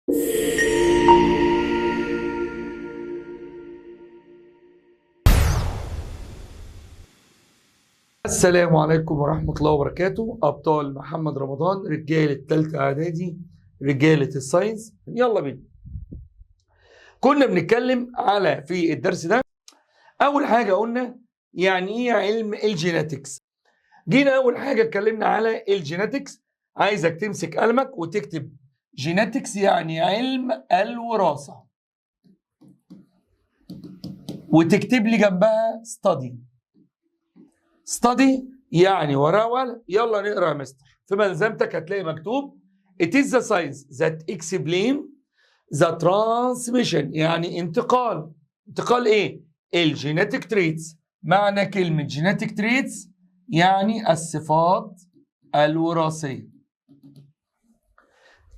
السلام عليكم ورحمة الله وبركاته. أبطال محمد رمضان، رجالة تالتة إعدادي، رجالة الساينس. يلا بينا. كنا بنتكلم على في الدرس ده أول حاجة قلنا يعني إيه علم الجيناتكس. جينا أول حاجة اتكلمنا على الجيناتكس. عايزك تمسك قلمك وتكتب جيناتكس يعني علم الوراثة، وتكتب لي جنبها study يعني ورقة. يلا نقرا يا مستر. في ملزمتك هتلاقي مكتوب It is the science that explain the transmission يعني انتقال ايه؟ الجينيتك تريتس. معنى كلمة جينيتك تريتس يعني الصفات الوراثية.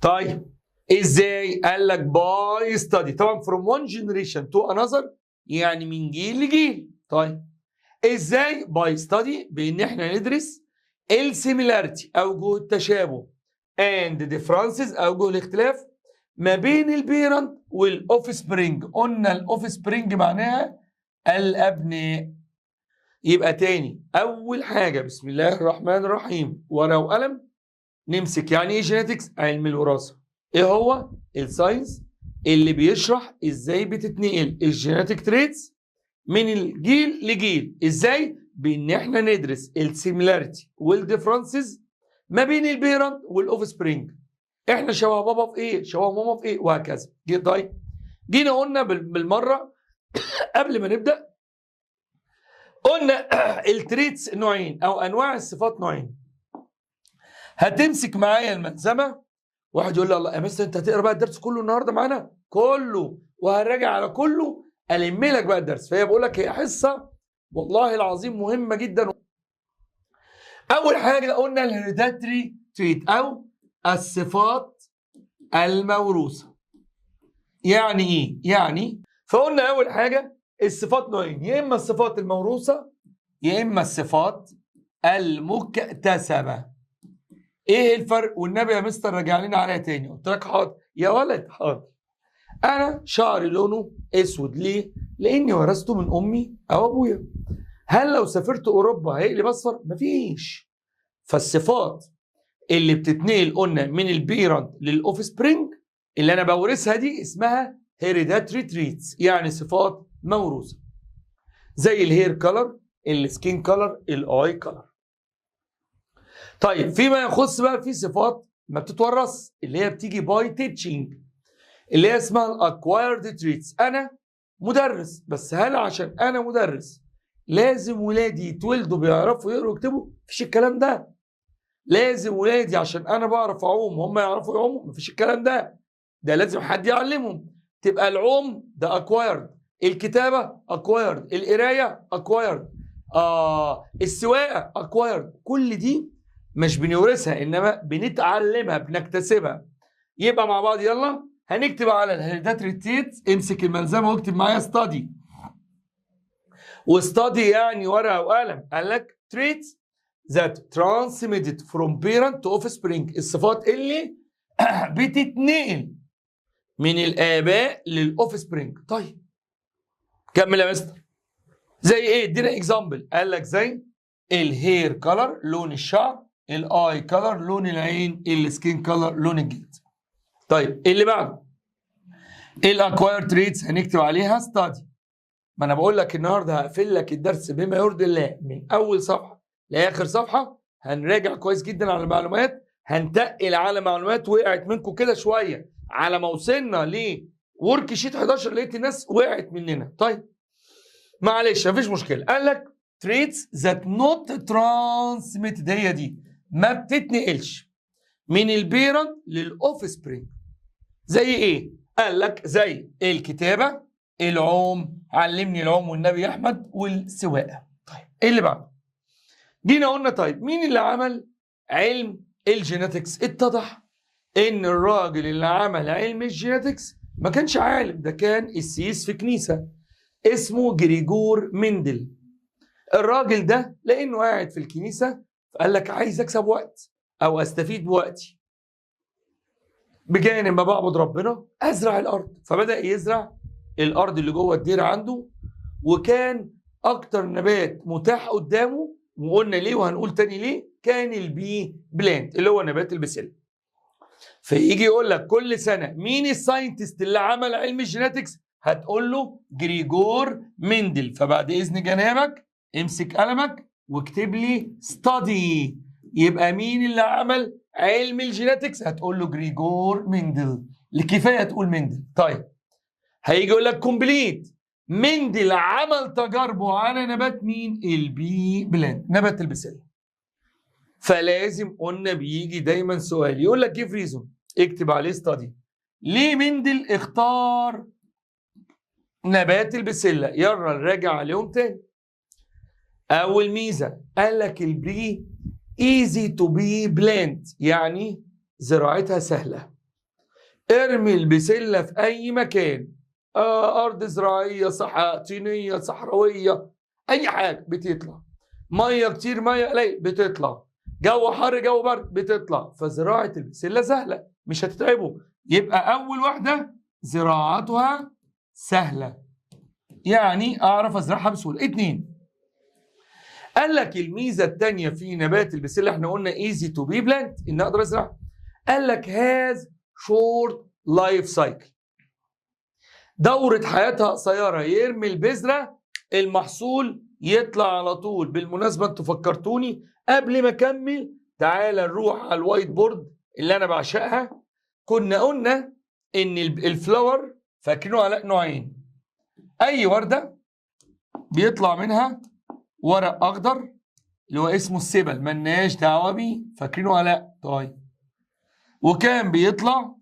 طيب ازاي؟ قال لك باي ستادي، طبعا from one generation to another يعني من جيل لجيل. طيب ازاي؟ باي ستادي، بان احنا ندرس السيميلاريتي اوجه التشابه اند ديفرنسز اوجه الاختلاف ما بين البيرنت والاوف سبرينج. قلنا الاوف سبرينج معناها الابناء. يبقى تاني اول حاجه بسم الله الرحمن الرحيم، ورقه وقلم نمسك يعني ايه جينيتكس؟ علم الوراثه. ايه هو؟ الساينس اللي بيشرح ازاي بتتنقل الجينيتك تريتس من الجيل لجيل. ازاي؟ بان احنا ندرس السيميلاريتي والديفرنسز ما بين البيرنت والاوف سبرينج. احنا شبه بابا في ايه؟ شبه ماما في ايه؟ وهكذا. طيب جينا قلنا بالمره قبل ما نبدا قلنا التريتس نوعين او انواع الصفات نوعين. هتمسك معايا الملزمه. واحد يقول لي الله يا مستر انت هتقرا بقى الدرس كله النهارده معانا؟ كله، وهنراجع على كله، الم لك بقى الدرس. فهي بقول لك هي حصه والله العظيم مهمه جدا. اول حاجه قلنا الهيريداتري تريت او الصفات الموروثه. يعني ايه؟ يعني فقلنا اول حاجه الصفات نوعين، يا اما الصفات الموروثه يا اما الصفات المكتسبه. ايه الفرق؟ والنبي يا مستر رجع لنا عليها تاني. قلت لك حاضر يا ولد حاضر. انا شعري لونه اسود ليه؟ لاني ورثته من امي او ابويا. هل لو سافرت اوروبا هيقلب اصفر؟ مفيش. فالصفات اللي بتتنقل قلنا من البيرنت للاوف سبرينج اللي انا بورثها دي اسمها هيريداتري تريتس، يعني صفات موروثه. زي الهير كلر، السكين كلر، الاي كلر. طيب فيما يخص بقى في صفات ما بتتورث اللي هي بتيجي باي تيتشنج اللي هي اسمها الاكوايرد تريتس. انا مدرس، بس هل عشان انا مدرس لازم ولادي يتولدوا بيعرفوا يقروا ويكتبوا؟ مفيش الكلام ده. لازم ولادي عشان انا بعرف اعوم هم يعرفوا يعوموا؟ مفيش الكلام ده. ده لازم حد يعلمهم. تبقى العوم ده اكوايرد، الكتابه اكوايرد، القرايه اكوايرد، السواقه اكوايرد. كل دي مش بنورثها انما بنتعلمها بنكتسبها. يبقى مع بعض يلا هنكتب على الهيريداتري تريتس. امسك الملزمه واكتب معايا ستادي. وستادي يعني ورقه وقلم. قال لك traits that transmitted from parent to offspring، الصفات اللي بتتنقل من الاباء للاوف سبرينج. طيب كمل يا مستر. زي ايه؟ ادينا اكزامبل. قال لك زي الهير كلر لون الشعر، الاي كلر لون العين، السكين كلر لون الجلد. طيب اللي بعده الاكواير تريتس هنكتب عليها ستادي. ما انا بقول لك النهارده هقفل لك الدرس بما يرضي الله من اول صفحه لاخر صفحه. هنراجع كويس جدا على المعلومات، هنتقل على معلومات وقعت منكم كده شويه. على ما وصلنا ل ورك شيت 11 لقيت الناس وقعت مننا. طيب معلش مفيش مشكله. قال لك traits that not transmitted، هي دي ما بتتنقلش من البيرنت للاوف سبرينج. زي ايه؟ قال لك زي الكتابه، العوم، علمني العوم والنبي احمد، والسواقه. طيب ايه اللي بعده؟ جينا قلنا طيب مين اللي عمل علم الجينيتكس؟ اتضح ان الراجل اللي عمل علم الجينيتكس ما كانش عالم، ده كان قسيس في كنيسه اسمه جريجور مندل. الراجل ده لانه قاعد في الكنيسه فقال لك عايز اكسب وقت او استفيد بوقتي. بجانب ما بعبد ربنا ازرع الارض. فبدا يزرع الارض اللي جوه الدير عنده، وكان اكتر نبات متاح قدامه، وقلنا ليه وهنقول تاني ليه، كان البي بلانت اللي هو نبات البسله. فيجي يقول لك كل سنه مين الساينتست اللي عمل علم الجيناتكس؟ هتقول له جريجور مندل. فبعد اذن جنابك امسك قلمك واكتب لي ستادي. يبقى مين اللي عمل علم الجيناتكس؟ هتقول له جريجور مندل. لكفايه تقول مندل. طيب هيجي يقول لك كومبليت. مندل عمل تجاربه على نبات مين؟ البي بلانت، نبات البسله. فلازم قلنا بيجي دايما سؤال يقول لك جيف ريزون، اكتب عليه ستادي. ليه مندل اختار نبات البسله؟ يلا نراجع عليهم تاني. اول ميزه قال لك البي ايزي تو بي بلانت، يعني زراعتها سهله. ارمي البسله في اي مكان، ارض زراعيه، صحراء، طينيه، صحراويه، اي حاجه بتطلع. ميه كتير، ميه قليل، بتطلع. جو حر، جو برد، بتطلع. فزراعه البسله سهله، مش هتتعبوا. يبقى اول واحده زراعتها سهله، يعني اعرف ازرعها بسهوله. 2 قال لك الميزه الثانيه في نبات البسله، احنا قلنا ايزي تو بي بلانت، ان اقدر ازرعها. قال لك هاز شورت لايف سايكل، دوره حياتها قصيره. يرمي البذره، المحصول يطلع على طول. بالمناسبه انتوا فكرتوني قبل ما اكمل، تعال نروح على الوايت بورد اللي انا بعشقها. كنا قلنا ان الفلاور فاكرينه على نوعين. اي ورده بيطلع منها ورق اخضر اللي هو اسمه السبل، ملناش دعوه بيه، فاكرينه ولا؟ طيب. وكان بيطلع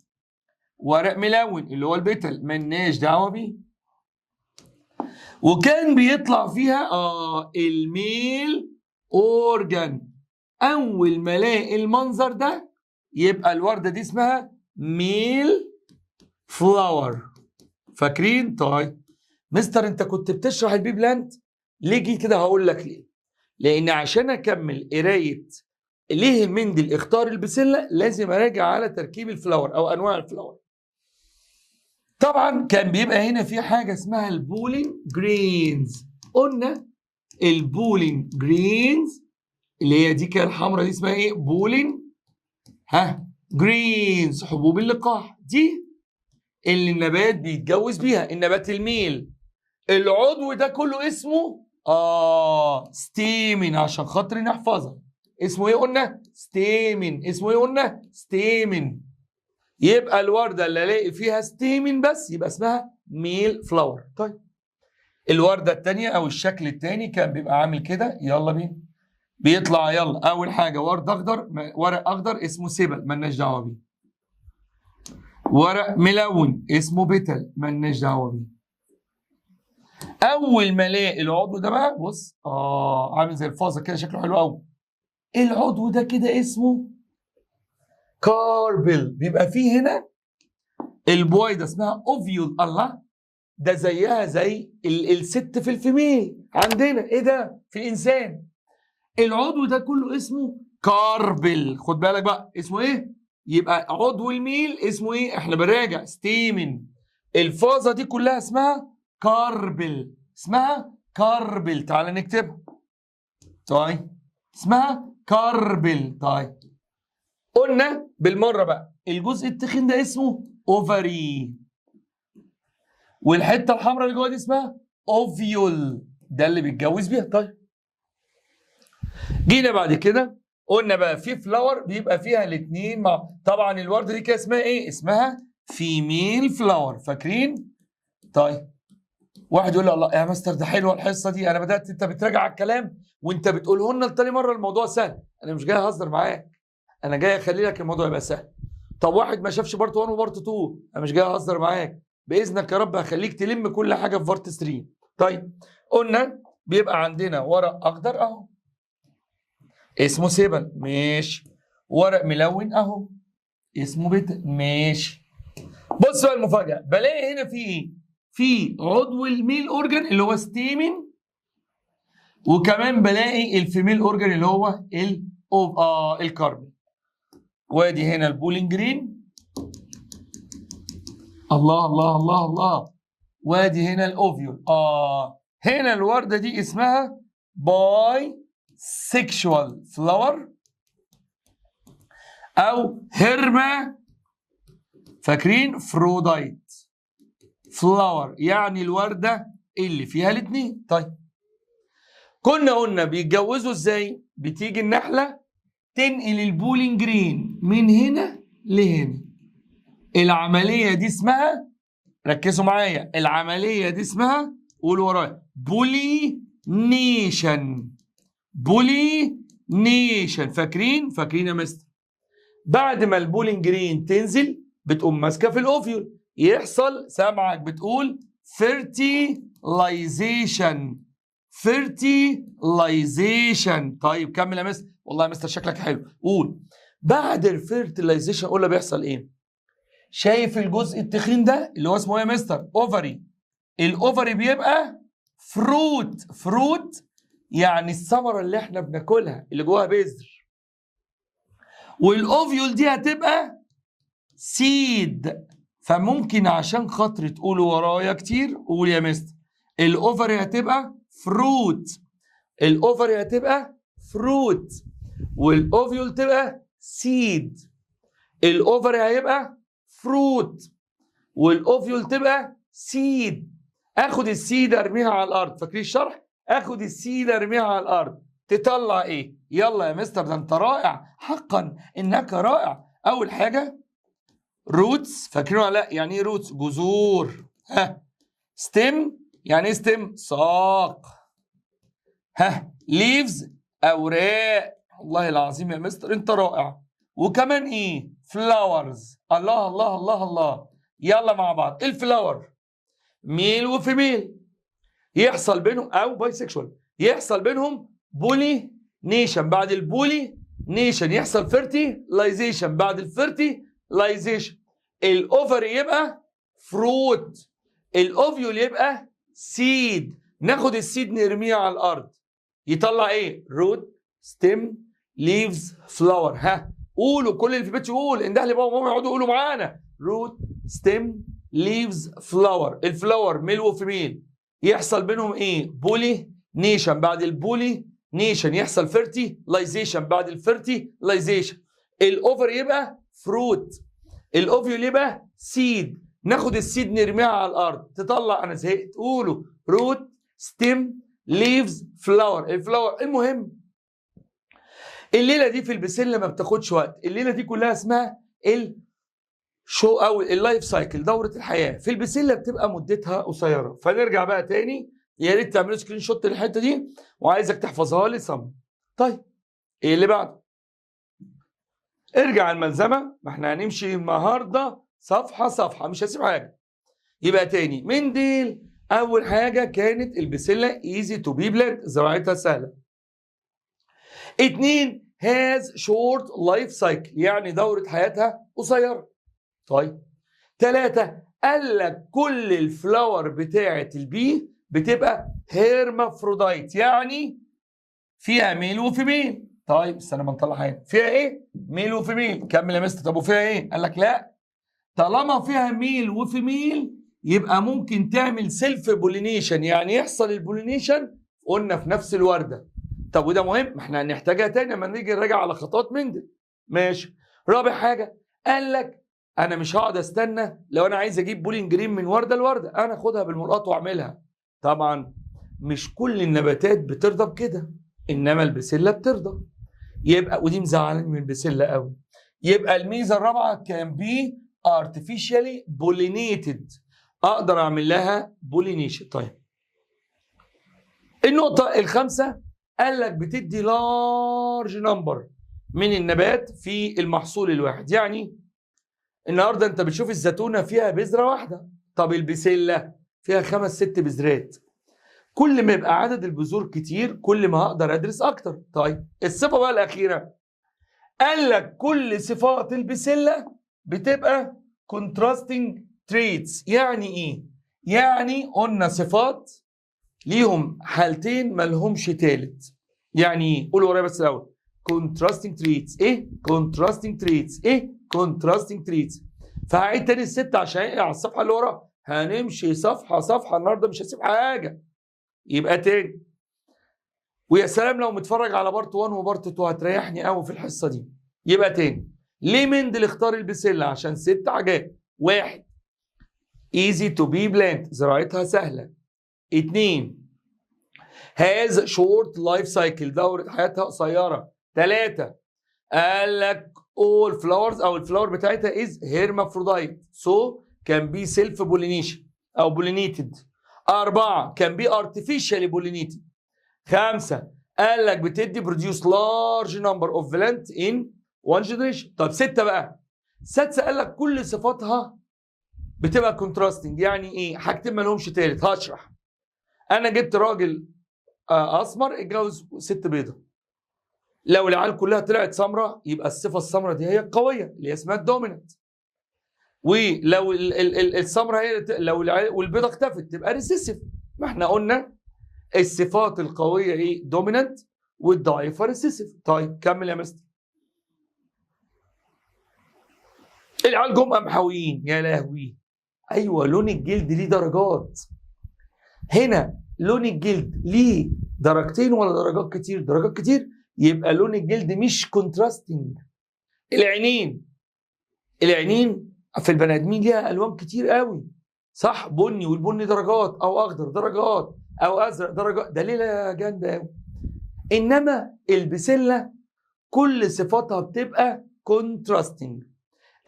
ورق ملون اللي هو البتل، ملناش دعوه بيه. وكان بيطلع فيها الميل اورجان. اول ما الاقي المنظر ده يبقى الورده دي اسمها ميل فلاور. فاكرين؟ طيب مستر انت كنت بتشرح البي بلانت ليه؟ جي كده هقول لك ليه. لان عشان اكمل قرايه ليه مندل اختار البسله لازم اراجع على تركيب الفلاور او انواع الفلاور. طبعا كان بيبقى هنا في حاجه اسمها البولين جرينز. قلنا البولين جرينز اللي هي دي كده الحمراء دي اسمها ايه؟ بولين جرينز، حبوب اللقاح. دي اللي النبات بيتجوز بيها، النبات الميل. العضو ده كله اسمه ستيمن، عشان خاطر نحفظها. اسمه ايه قلنا؟ ستيمن. اسمه ايه قلنا؟ ستيمن. يبقى الورده اللي الاقي فيها ستيمن بس يبقى اسمها ميل فلاور. طيب الورده الثانيه او الشكل الثاني كان بيبقى عامل كده. يلا بينا بيطلع. يلا اول حاجه ورد اخضر، ورق اخضر اسمه سبل، مالناش دعوه بيه. ورق ملون اسمه بتل، مالناش دعوه بيه. اول ما الاقي العضو ده بقى بص عامل زي الفازه كده، شكله حلو قوي. العضو ده كده اسمه كاربل. بيبقى فيه هنا البويضه اسمها اوفيول. الله، ده زيها زي الست في الفيميل عندنا. ايه ده؟ في الانسان. العضو ده كله اسمه كاربل. خد بالك بقى اسمه ايه؟ يبقى عضو الميل اسمه ايه؟ احنا بنراجع ستيمن. الفازه دي كلها اسمها كاربل، اسمها كاربل. تعال نكتبها. طيب اسمها كاربل. طيب قلنا بالمره بقى الجزء التخين ده اسمه اوفري، والحته الحمراء اللي جوه دي اسمها اوفيول، ده اللي بيتجوز بيها. طيب جينا بعد كده قلنا بقى في فلاور بيبقى فيها الاثنين مع. طبعا الورده دي كده اسمها ايه؟ اسمها فيميل فلاور، فاكرين؟ طيب واحد يقول لي الله يا مستر ده حلوه الحصه دي، انا بدات انت بتراجع على الكلام وانت بتقوله لنا لتاني مره الموضوع سهل. انا مش جاي اهزر معاك، انا جاي اخلي لك الموضوع يبقى سهل. طب واحد ما شافش بارت 1 وبارت 2، انا مش جاي اهزر معاك، باذنك يا رب هخليك تلم كل حاجه في بارت 3. طيب قلنا بيبقى عندنا ورق اخضر اهو اسمه سيبل، ماشي. ورق ملون اهو اسمه بيت، ماشي. بص بقى المفاجاه، بلاقي هنا في ايه؟ في عضو الميل اورجان اللي هو ستيمن، وكمان بلاقي الفيميل اورجان اللي هو الكاربون. وادي هنا البولين جرين الله الله الله الله. وادي هنا الاوفيول. هنا الورده دي اسمها باي سيكشوال فلاور او هيرما، فاكرين؟ فرودايت فلاور، يعني الورده اللي فيها الاثنين. طيب كنا قلنا بيتجوزوا ازاي؟ بتيجي النحله تنقل البولين جرين من هنا لهنا. العمليه دي اسمها، ركزوا معايا، العمليه دي اسمها، قولوا ورايا، بولينيشن. بولينيشن، فاكرين يا مستر؟ بعد ما البولين جرين تنزل بتقوم ماسكه في الاوفيول، يحصل، سامعك بتقول فيرتيلايزيشن. فيرتيلايزيشن. طيب كمل يا مستر. والله يا مستر شكلك حلو. قول. بعد الفيرتيلايزيشن قول بيحصل ايه؟ شايف الجزء التخين ده اللي هو اسمه ايه يا مستر؟ اوفري. الاوفري بيبقى فروت. فروت يعني الثمره اللي احنا بناكلها اللي جواها بذر. والاوفيول دي هتبقى سيد. فممكن عشان خاطر تقولوا ورايا كتير قول يا مستر الاوفري هتبقى فروت. الاوفري هتبقى فروت والاوفيول تبقى سيد. الاوفري هيبقى فروت والاوفيول تبقى سيد. اخد السيد ارميها على الارض، فاكرين الشرح؟ اخد السيد ارميها على الارض تطلع ايه؟ يلا يا مستر ده انت رائع، حقا انك رائع. اول حاجه روتس، فاكرين ولا لا؟ يعني ايه روتس؟ جذور. ستيم، يعني ايه ستيم؟ ساق. ليفز، اوراق. والله العظيم يا مستر انت رائع. وكمان ايه؟ فلاورز. الله الله الله الله. يلا مع بعض. الفلاور ميل وفيميل يحصل بينهم، او باي سيكشوال يحصل بينهم بولي نيشن. بعد البولي نيشن يحصل فيرتيلايزيشن. بعد الفيرتيلايزيشن الاوفري يبقى فروت، الاوفيول يبقى سيد. ناخد السيد نرميه على الارض يطلع ايه؟ روت، ستيم، ليفز، فلاور. قولوا كل اللي في البيت يقول، انده لي بابا وماما يقعدوا يقولوا معانا. روت، ستيم، ليفز، فلاور. الفلاور ميل وفيميل يحصل بينهم ايه؟ بولي نيشن. بعد البولي نيشن يحصل فيرتيلايزيشن. بعد الفيرتيلايزيشن الاوفر يبقى فروت، الاوفيول يبقى سيد. ناخد السيد نرميها على الارض تطلع، انا زهقت، قولوا روت، ستيم، ليفز، فلاور. الفلاور. المهم الليله دي في البسله ما بتاخدش وقت، الليله دي كلها اسمها الشو او اللايف سايكل، دوره الحياه. في البسله بتبقى مدتها قصيره. فنرجع بقى تاني، يا ريت تعملوا سكرين شوت للحته دي وعايزك تحفظها لي صم. طيب ايه اللي بعده؟ ارجع الملزمه، ما احنا هنمشي النهارده صفحه صفحه مش هسيب حاجه. يبقى تاني منديل، اول حاجه كانت البسله ايزي تو بي بلانت، زراعتها سهله. 2 هاز شورت لايف سايكل، يعني دوره حياتها قصيره. طيب 3 قال لك كل الفلاور بتاعه البي بتبقى هيرمافرودايت، يعني فيها ميل وفيميل. طيب استنى ما نطلع حاجه، فيها ايه؟ ميل وفيميل. كمل يا مستر. طب وفيها ايه؟ قال لك لا، طالما فيها ميل وفيميل يبقى ممكن تعمل سيلف بولينيشن، يعني يحصل البولينيشن قلنا في نفس الورده. طب وده مهم، ما احنا هنحتاجها تاني لما نيجي نراجع على خطوات مندل. ماشي. رابع حاجه قال لك انا مش هقعد استنى، لو انا عايز اجيب بولين جرين من ورده لورده انا اخدها بالملقاط واعملها. طبعا مش كل النباتات بترضى بكده، انما البسله بترضى. يبقى ودي مزعلاني من البسله قوي. يبقى الميزه الرابعه كان بي artificially pollinated، اقدر اعمل لها بولينيشن. طيب النقطه الخامسه قال لك بتدي لارج نمبر من النبات في المحصول الواحد. يعني النهارده انت بتشوف الزيتونه فيها بذره واحده، طب البسله فيها 5 6 بذرات. كل ما يبقى عدد البذور كتير كل ما هقدر ادرس اكتر. طيب الصفه بقى الاخيره قال لك كل صفات البسله بتبقى contrasting traits. يعني ايه؟ يعني قلنا صفات ليهم حالتين ما لهمش تالت. يعني ايه؟ قولوا ورايا بس الاول. contrasting traits. ايه contrasting traits؟ ايه contrasting traits؟ فهعيد تاني الستة عشان على الصفحة اللي وراها. هنمشي صفحة صفحة النهارده، مش هسيب حاجة. يبقى تاني، ويا سلام لو متفرج على بارت 1 وبارت 2 هتريحني قوي في الحصة دي. يبقى تاني، ليه مندل اختار البسلة؟ عشان 6 حاجات. 1 easy to be plant، زراعتها سهلة. 2 has short life cycle، دورة حياتها قصيرة. 3 قال لك all flowers او الفلاور بتاعتها is hermaphrodite so can be self pollination او pollinated. 4 can be artificially pollinated. 5 قال لك بتدي produce large number of plant in one generation. طب 6 بقى، 6 قال لك كل صفاتها بتبقى contrasting. يعني ايه؟ حاجتين ما لهمش تالت. هشرح. انا جبت راجل اسمر اتجوز 6 بيضة، لو العيال كلها طلعت سمراء يبقى الصفه السمراء دي هي القويه اللي اسمها الدوميننت، ولو السمراء هي لو والبيضه اختفت تبقى ريسيسيف. ما احنا قلنا الصفات القويه ايه؟ دوميننت، والضعيفه ريسيسيف. طيب كمل يا مستر. العيال جم محاويين، يا لهوي. ايوه، لون الجلد ليه درجات. هنا لون الجلد ليه درجتين ولا درجات كتير؟ درجات كتير. يبقى لون الجلد مش كونتراستنج. العينين في البني ادمين ليها الوان كتير قوي، صح؟ بني، والبني درجات، او اخضر درجات، او ازرق درجات. ده ليله جامده قوي. انما البسله كل صفاتها بتبقى كونتراستنج.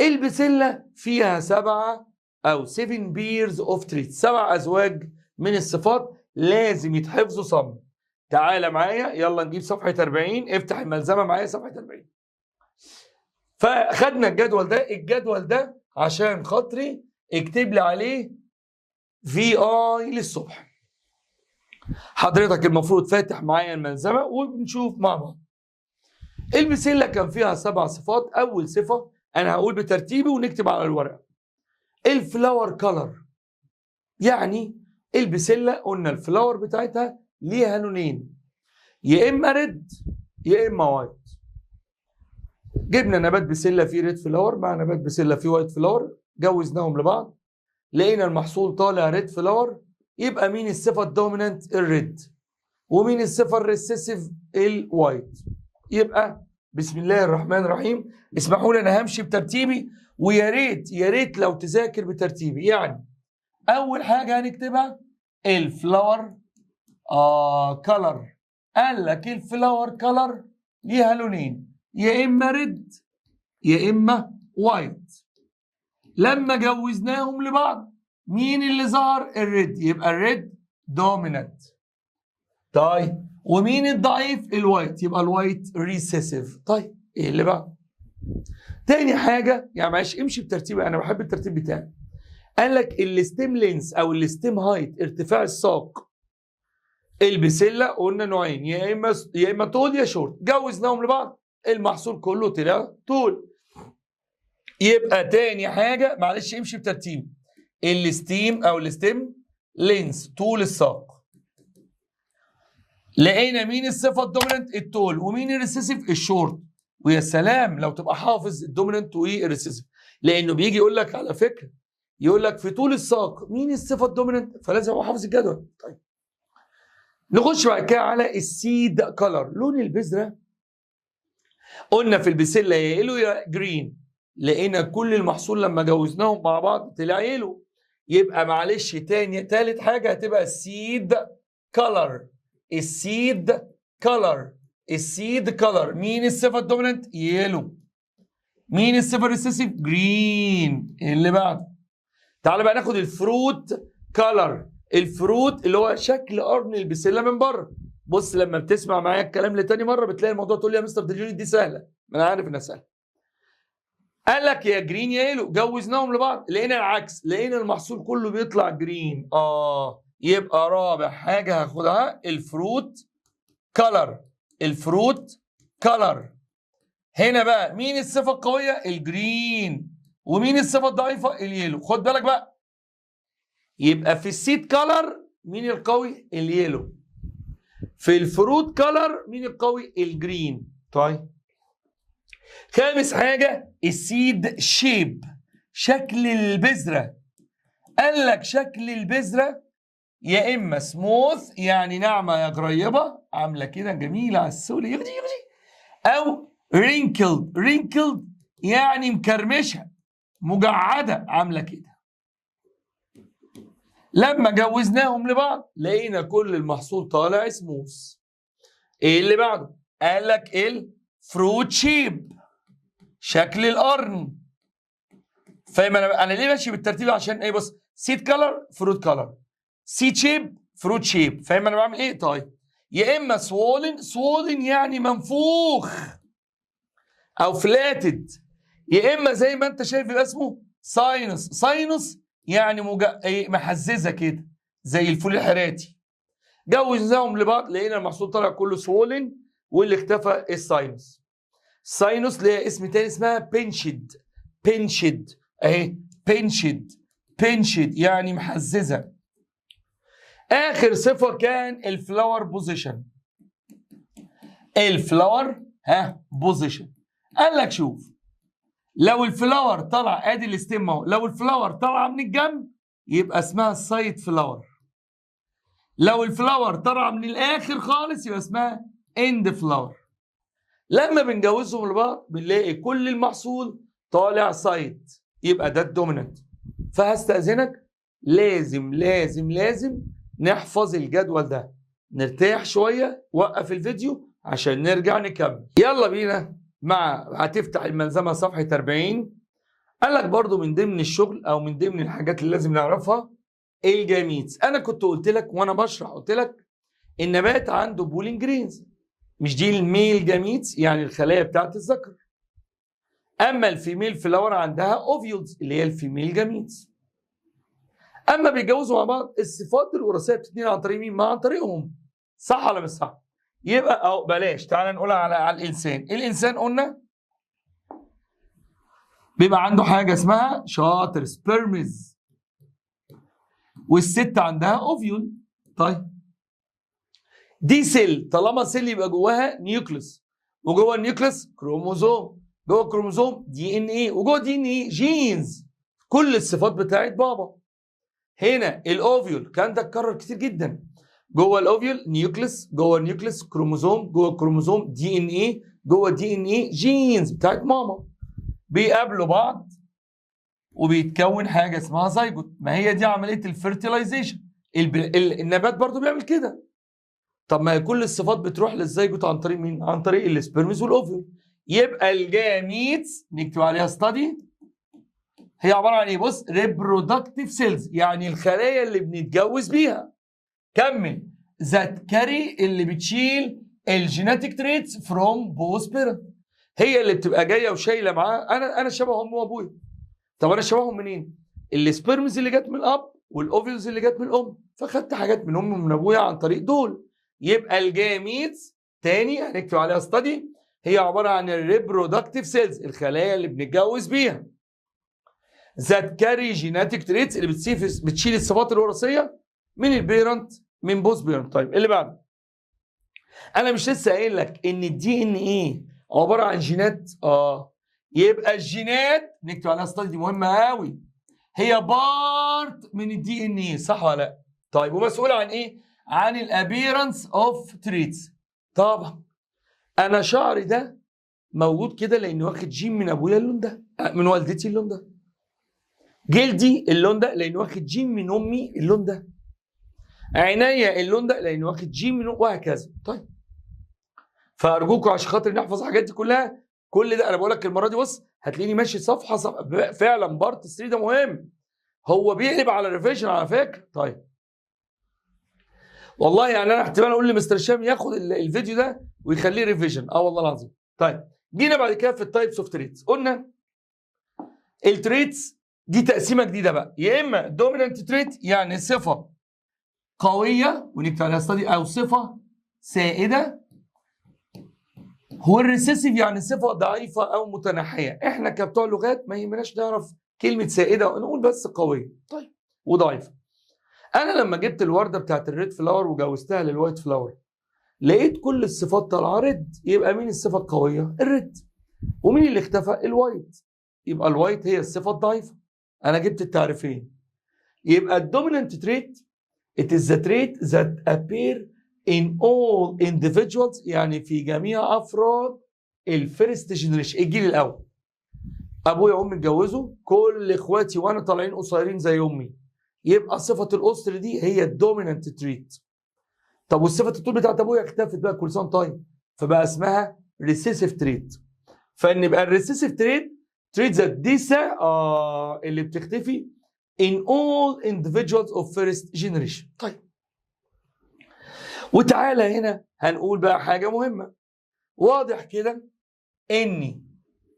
البسله فيها 7 او 7 بيرز اوف تريت، 7 ازواج من الصفات لازم يتحفظوا صم. تعالى معايا، يلا نجيب صفحة 40، افتح الملزمة معايا صفحة 40. فخدنا الجدول ده عشان خاطري اكتب لي عليه في اي للصبح. حضرتك المفروض فاتح معايا الملزمة وبنشوف مع بعض. البسلة كان فيها 7 صفات. أول صفة أنا هقول بترتيبي ونكتب على الورقة. الفلاور كولر، يعني البسلة قلنا الفلاور بتاعتها ليها لونين، يا اما ريد يا اما وايت. جبنا نبات بسله فيه ريد فلاور مع نبات بسله فيه وايت فلاور، جوزناهم لبعض، لقينا المحصول طالع ريد فلاور. يبقى مين الصفه الدومينانت؟ الريد. ومين الصفه الريسيسيف؟ الوايت. يبقى بسم الله الرحمن الرحيم. اسمحوا لي انا همشي بترتيبي، ويا ريت لو تذاكر بترتيبي. يعني اول حاجه هنكتبها الفلاور كلر. قال لك الفلاور كلر ليها لونين، يا اما ريد يا اما وايت. لما جوزناهم لبعض مين اللي ظهر؟ الريد، يبقى الريد دومينانت. طيب ومين الضعيف؟ الوايت، يبقى الوايت ريسيسيف. طيب ايه اللي بقى؟ تاني حاجه، يعني معلش امشي بترتيب، انا بحب الترتيب بتاعي. قال لك الستيم لينس او الستيم هايت، ارتفاع الساق. البسله قلنا نوعين، يا اما طول يا شورت. جوزناهم لبعض المحصول كله طلع طول. يبقى تاني حاجه، معلش امشي بترتيب، الستيم او الستيم لينس، طول الساق. لقينا مين الصفه الدوميننت؟ الطول. ومين الريسيسيف؟ الشورت. ويا سلام لو تبقى حافظ الدوميننت وايه الريسيسيف، لانه بيجي يقول لك على فكره، يقول لك في طول الساق مين الصفه الدوميننت، فلازم ابقى حافظ الجدول. طيب نخش بعد كده على السيد كلر، لون البذره. قلنا في البسله يا يلو يا جرين. لقينا كل المحصول لما جوزناهم مع بعض طلع يلو. يبقى معلش تالت حاجه هتبقى السيد كلر. السيد كلر مين الصفه الدوميننت؟ يلو. مين الصفه الريسيسيف؟ جرين. اللي بعده تعال بقى ناخد الفروت كلر. الفروت اللي هو شكل قرن البسله من بره. بص لما بتسمع معايا الكلام لتاني مره بتلاقي الموضوع تقول لي يا مستر دي دي سهله، ما انا عارف انها سهله. قال لك يا جرين يا يلو، جوزناهم لبعض لقينا العكس، لقينا المحصول كله بيطلع جرين. يبقى رابع حاجه هاخدها الفروت كلر. هنا بقى مين الصفه القويه؟ الجرين. ومين الصفه الضعيفه؟ اليلو. خد بالك بقى، يبقى في السيد كلر مين القوي؟ اليلو. في الفروت كلر مين القوي؟ الجرين. طيب خامس حاجه السيد شيب. شكل البذرة. قال لك شكل البذرة يا إما سموث يعني ناعمة يا قريبة عاملة كده جميلة على السول يغدي، أو wrinkled يعني مكرمشة مجعدة عاملة كده. لما جوزناهم لبعض لقينا كل المحصول طالع سموث. ايه اللي بعده؟ قال لك الفروت شيب، شكل القرن. فاهم انا ليه ماشي بالترتيب؟ عشان ايه؟ بص، سيد كلر فروت كلر، سيد شيب فروت شيب. فاهم انا بعمل ايه؟ طيب يا اما swollen يعني منفوخ او فلاتد، يا اما زي ما انت شايف يبقى اسمه ساينس يعني محززه كده زي الفول الحراتي. جوزناهم لبعض لقينا المحصول طلع كله swollen، واللي اختفى الساينس. الساينس ليها اسم تاني اسمها بنشد اهي، بنشد يعني محززه. اخر صفه كان الفلاور بوزيشن. الفلاور بوزيشن قال لك شوف، لو الفلاور طلع ادي الاستيم اهو، لو الفلاور طالعه من الجنب يبقى اسمها سايد فلاور. لو الفلاور طالعه من الاخر خالص يبقى اسمها اند فلاور. لما بنجوزهم لبعض بنلاقي كل المحصول طالع سايد، يبقى ده الدوميننت. فهستأذنك لازم لازم لازم نحفظ الجدول ده. نرتاح شويه، وقف الفيديو عشان نرجع نكمل. يلا بينا هتفتح الملزمه صفحه 40. قال لك برضو من ضمن الشغل او من ضمن الحاجات اللي لازم نعرفها الجاميتس. انا كنت قلت لك وانا بشرح، قلت لك النبات عنده بولينج جرينز، مش دي الميل جاميتس يعني الخلايا بتاعت الذكر. اما الفيميل فلاور عندها اوفيولز اللي هي الفيميل جاميتس. اما بيتجوزوا مع بعض الصفات الوراثيه بتتنقل عن طريق مين؟ ما عن طريقهم. صح ولا مش صح؟ يبقى او بلاش، تعالى نقولها على الانسان. الانسان قلنا بيبقى عنده حاجه اسمها شاطر سبيرمز، والست عندها اوفيول. طيب دي سيل، طالما سيل يبقى جواها نيوكليس، وجوه النيوكليس كروموزوم، جوه الكروموزوم دي ان ايه، وجوه دي ان ايه جينز، كل الصفات بتاعت بابا. هنا الاوفيول كان ده اتكرر كتير جدا. جوه الاوفيول نيوكليس، جوه النيوكليس كروموزوم، جوه الكروموزوم دي ان ايه، جوه دي ان ايه جينز بتاعت ماما. بيقابلوا بعض وبيتكون حاجه اسمها زيجوت. ما هي دي عمليه الفيرتيلايزيشن. النبات برضو بيعمل كده. طب ما كل الصفات بتروح للزيجوت عن طريق مين؟ عن طريق السبرمز والاوفيول. يبقى الجاميتس نكتب عليها ستادي هي عباره عن ايه؟ بص، ريبرودكتيف سيلز يعني الخلايا اللي بنتجوز بيها. كمل، ذات كاري اللي بتشيل الجيناتيك تريتس فروم بوث بيرنت، هي اللي بتبقى جايه وشايله معاه. انا شبه امي وابويا. طب انا شبههم منين؟ السبرمز اللي جت من الاب والاوفيلز اللي جت من الام، فخدت حاجات من امي ومن ابويا عن طريق دول. يبقى الجاميتس تاني هنكتب عليها ستادي هي عباره عن الريبرودكتيف سيلز الخلايا اللي بنتجوز بيها. ذات كاري جيناتيك تريتس اللي بتشيل الصفات الوراثيه من البيرنت، من بوث بيرنت. طيب اللي بعده، انا مش لسه قايل لك ان الدي ان ايه عباره عن جينات؟ يبقى الجينات نكتب عليها ستادي، دي مهمه قوي، هي بارت من الدي ان ايه، صح ولا لا؟ طيب ومسؤول عن ايه؟ عن الابيرنس اوف تريتس. طبعا انا شعري ده موجود كده لاني واخد جين من ابويا اللون ده، من والدتي اللون ده. جلدي اللون ده لاني واخد جين من امي اللون ده. عينيا اللون ده لاني واخد جين من وهكذا. طيب فارجوكم عشان خاطر نحفظ الحاجات دي كلها، كل ده انا بقول لك المره دي بص هتلاقيني ماشي صفحه فعلا. بارت 3 ده مهم، هو بيقلب على الريفيجن على فكره. طيب والله يعني انا احتمال اقول لمستر هشام ياخد الفيديو ده ويخليه ريفيجن، والله العظيم. طيب جينا بعد كده في التايبس اوف تريتس. قلنا التريتس دي تقسيمه جديده بقى، يا اما دومينانت تريت يعني صفه قويه ونكتب عليها ستادي، او صفه سائده. هو الريسيسيف يعني صفه ضعيفه او متنحيه. احنا كبتوع لغات ما يهمناش نعرف كلمه سائده، نقول بس قويه. طيب وضعيفه. انا لما جبت الورده بتاعت الريد فلاور وجوزتها للوايت فلاور لقيت كل الصفات طالعه ريد، يبقى مين الصفه القويه؟ الريد. ومين اللي اختفى؟ الوايت. يبقى الوايت هي الصفه الضعيفه. انا جبت التعريفين. يبقى الدومينانت تريت it is the trait that appear in all individuals، يعني في جميع افراد الفيرست جنريشن، الجيل الاول. ابويا وامي اتجوزوا، كل اخواتي وانا طالعين قصيرين زي امي، يبقى صفه الاسر دي هي الدومينانت تريت. طب والصفه الطول بتاعت ابويا اختفت بقى، كل سنه طيب، فبقى اسمها ريسيسيف تريت. فان يبقى الريسيسيف تريت ذات ديسا اللي بتختفي in all individuals of first generation. طيب وتعالى هنا هنقول بقى حاجه مهمه. واضح كده ان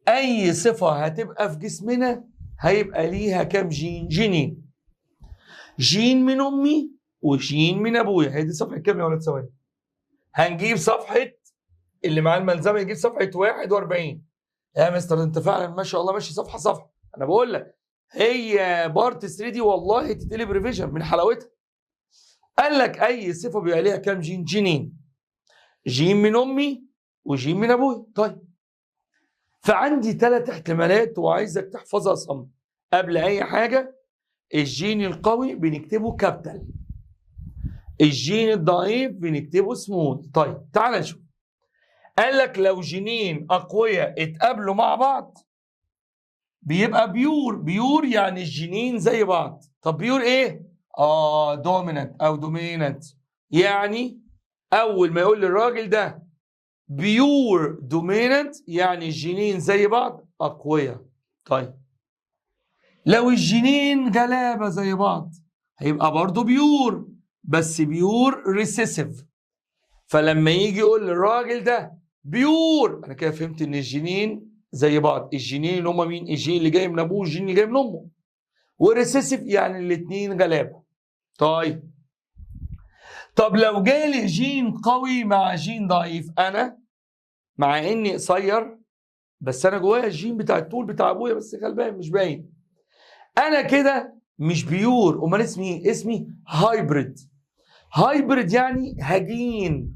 اي صفه هتبقى في جسمنا هيبقى ليها كام جين؟ جينين. جين من امي وجين من ابويا. هي دي صفحه كام يا ولاد؟ ثواني. هنجيب صفحه اللي مع الملزمه، يجيب صفحه 41. يا مستر انت فعلا ما شاء الله ماشي صفحه صفحه. انا بقول لك هي بارت 3 دي والله تتقلب ريفيجن من حلاوتها. قال لك اي صفه بيبقى ليها كام جين؟ جينين. جين من امي وجين من ابويا. طيب فعندي 3 احتمالات وعايزك تحفظها صم. قبل اي حاجه، الجين القوي بنكتبه كابيتال، الجين الضعيف بنكتبه سمول. طيب تعال نشوف. قال لك لو جينين اقوياء اتقابلوا مع بعض بيبقى بيور يعني الجينين زي بعض. طب بيور ايه؟ دومينانت او دومينانت. يعني اول ما يقول للراجل ده بيور دومينانت يعني الجينين زي بعض اقوياء. طيب لو الجينين غلابه زي بعض هيبقى برضه بيور، بس بيور ريسيسيف. فلما يجي يقول للراجل ده بيور، انا كده فهمت ان الجينين زي بعض. الجينين اللي هم مين؟ الجين اللي جاي من ابوه والجين اللي جاي من امه. وريسيسيف يعني الاثنين غلابه. طب لو جالي جين قوي مع جين ضعيف، انا مع اني قصير بس انا جوايا الجين بتاع الطول بتاع ابويا بس غلبان مش باين، انا كده مش بيور. امال اسمي ايه؟ اسمي هايبريد. هايبريد يعني هجين،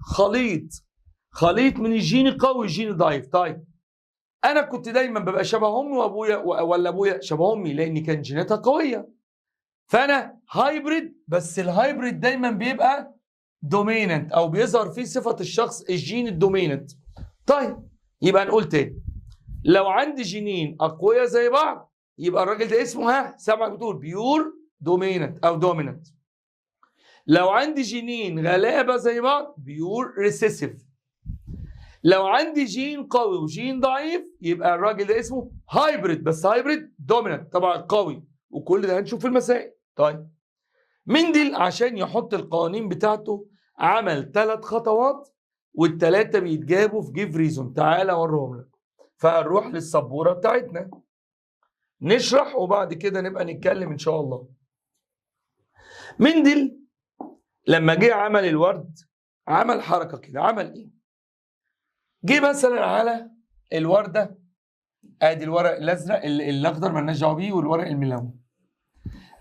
خليط من الجين القوي والجين الضعيف. طيب انا كنت دايما ببقى شبه امي وابويا، ولا ابويا شبه امي لان كان جيناتها قويه، فانا هايبريد. بس الهايبريد دايما بيبقى دوميننت او بيظهر فيه صفه الشخص الجين الدوميننت. طيب يبقى نقول تاني، لو عندي جينين اقوياء زي بعض يبقى الراجل ده اسمه سامعك بتقول بيور دوميننت او دوميننت. لو عندي جينين غلابه زي بعض بيور ريسيسيف. لو عندي جين قوي وجين ضعيف يبقى الراجل ده اسمه هايبريد، بس هايبريد دوميننت طبعا قوي. وكل ده هنشوف في المسائل. طيب مندل عشان يحط القوانين بتاعته عمل 3 خطوات والثلاثه بيتجابوا في جيف ريزون. تعالى اوريهم لك. فهنروح للسبوره بتاعتنا نشرح وبعد كده نبقى نتكلم ان شاء الله. مندل لما جه عمل الورد عمل حركه كده. عمل ايه؟ جه مثلا على الورده، ادي الورق الازرق الاخضر مالناش دعوه بيه والورق الملون.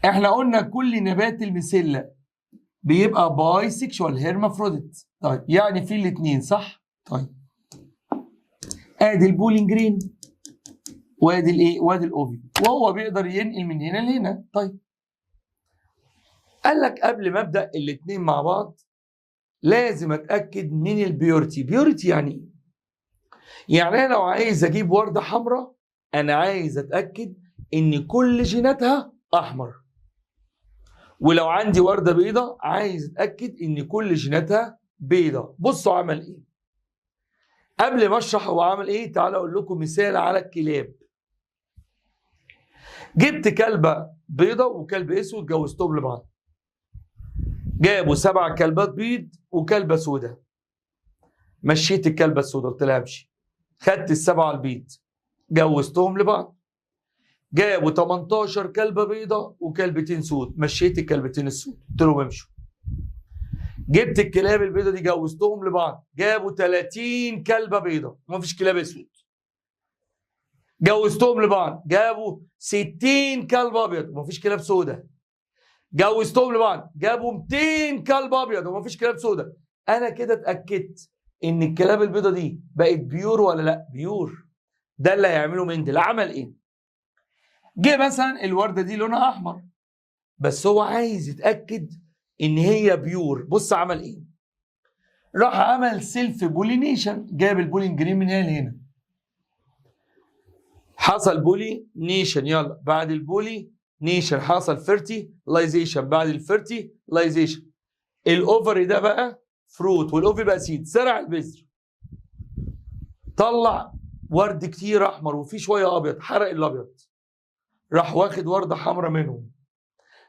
احنا قلنا كل نبات المسله بيبقى باي سيكشوال هيرمافروديت. طيب يعني في الاثنين صح؟ طيب ادي البولينج جرين وادي الايه؟ وادي الاوفي، وهو بيقدر ينقل من هنا لهنا. طيب قال لك قبل ما ابدا الاثنين مع بعض لازم اتاكد من البيورتي. بيورتي يعني ايه؟ يعني انا لو عايز اجيب ورده حمراء انا عايز اتاكد ان كل جيناتها احمر، ولو عندي ورده بيضاء عايز اتاكد ان كل جيناتها بيضاء. بصوا عمل ايه قبل ما اشرح هو عمل ايه. تعالوا اقول لكم مثال على الكلاب. جبت كلبه بيضاء وكلب اسود جوزتهم لبعض، جابوا 7 كلبات بيض وكلبه سوداء. مشيت الكلبه السوداء قلت لها امشي، خدت ال7 البيض جوزتهم لبعض، جابوا 18 كلبه بيضاء وكلبتين سود، مشيت الكلبتين السود قلت لهم امشوا. جبت الكلاب البيضاء دي جوزتهم لبعض، جابوا 30 كلبه بيضاء ومفيش كلاب اسود، جوزتهم لبعض جابوا 60 كلب ابيض ومفيش كلاب سوداء، جوزتهم لبعض جابوا 200 كلب ابيض ومفيش كلاب سوداء. انا كده اتاكدت ان الكلاب البيضاء دي بقت بيور ولا لا؟ بيور. ده اللي هيعمله مندل. عمل ايه؟ جه مثلا الورده دي لونها احمر، بس هو عايز يتاكد ان هي بيور. بص عمل ايه؟ راح عمل سيلف بولينيشن، جاب البولين جرين من هنا لهنا، حصل بولي نيشن. يلا بعد البولي نيشن حصل فيرتيلايزيشن، بعد الفيرتيلايزيشن الاوفري ده بقى فروت، والاوفري بقى سيد. زرع البذر، طلع ورد كتير احمر وفي شويه ابيض، حرق الابيض، راح واخد ورده حمراء منهم،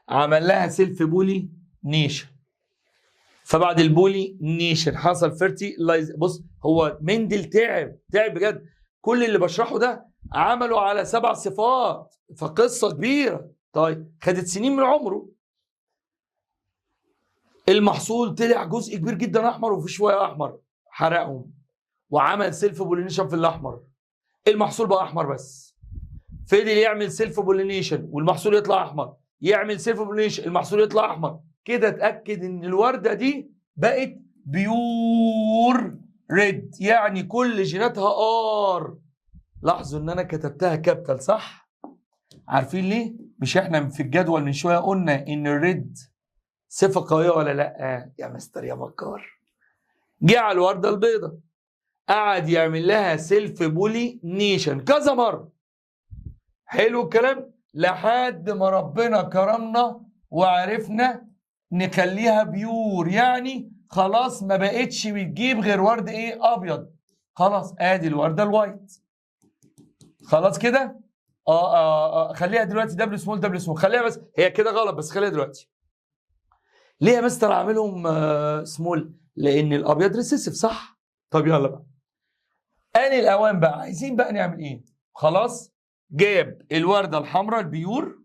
عمل لها سيلف بولي نيشن. فبعد البولي نيشن حصل فيرتيلايز. بص هو مندل تعب بجد. كل اللي بشرحه ده عمله على 7 صفات، فقصه كبيره. طيب خدت سنين من عمره. المحصول طلع جزء كبير جدا احمر وفي شويه احمر، حرقهم وعمل سيلف بولينيشن في الاحمر، المحصول بقى احمر بس. فضل يعمل سيلف بولينيشن والمحصول يطلع احمر، يعمل سيلف بولينيشن المحصول يطلع احمر. كده اتاكد ان الورده دي بقت بيور ريد، يعني كل جيناتها ار. لاحظوا ان انا كتبتها كابيتال صح؟ عارفين ليه؟ مش احنا في الجدول من شويه قلنا ان الريد صفه قويه ولا لا؟ يا مستر يا بكار. جه على الورده البيضاء قعد يعمل لها سيلف بولينيشن كذا مره. حلو الكلام، لحد ما ربنا كرمنا وعرفنا نخليها بيور، يعني خلاص ما بقتش بتجيب غير ورد ايه؟ ابيض. خلاص ادي الورده الوايت. خلاص كده خليها دلوقتي دبل سمول، خليها بس، هي كده غلط بس خليها دلوقتي. ليه يا مستر اعملهم سمول؟ لان الابيض ريسيسيف صح؟ طب يلا بقى، آن الاوان بقى، عايزين بقى نعمل ايه؟ خلاص جاب الورده الحمراء البيور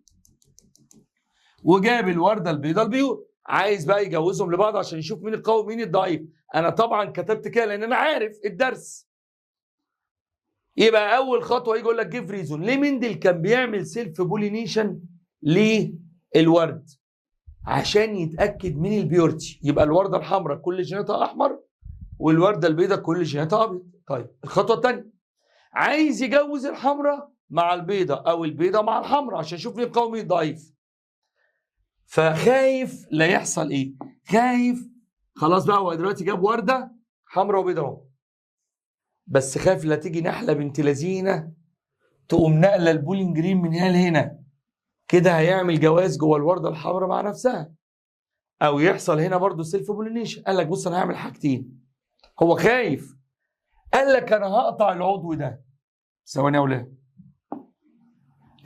وجاب الورده البيضاء البيور، عايز بقى يجوزهم لبعض عشان يشوف مين القوي ومين الضعيف. انا طبعا كتبت كده لان انا عارف الدرس. يبقى اول خطوه يجي يقول لك جيف ريزون ليه مندل كان بيعمل سيلف بولينيشن للورد، عشان يتاكد من البيورتي. يبقى الورده الحمراء كل جيناتها احمر والورده البيضاء كل جيناتها ابيض. طيب الخطوه الثانيه، عايز يجوز الحمراء مع البيضاء او البيضاء مع الحمراء عشان يشوف مين القوي ومين الضعيف. فخايف لا يحصل ايه؟ خايف خلاص بقى هو دلوقتي جاب ورده حمراء وبيضاء اهو، بس خايف لا تيجي نحله بنت لذينه تقوم نقله البولينج جرين من هنا لهنا، كده هيعمل جواز جوه الورده الحمراء مع نفسها، او يحصل هنا برضو سيلف بولينيشن. قال لك بص انا هعمل حاجتين، هو خايف. قال لك انا هقطع العضو ده. ثواني يا اولاد،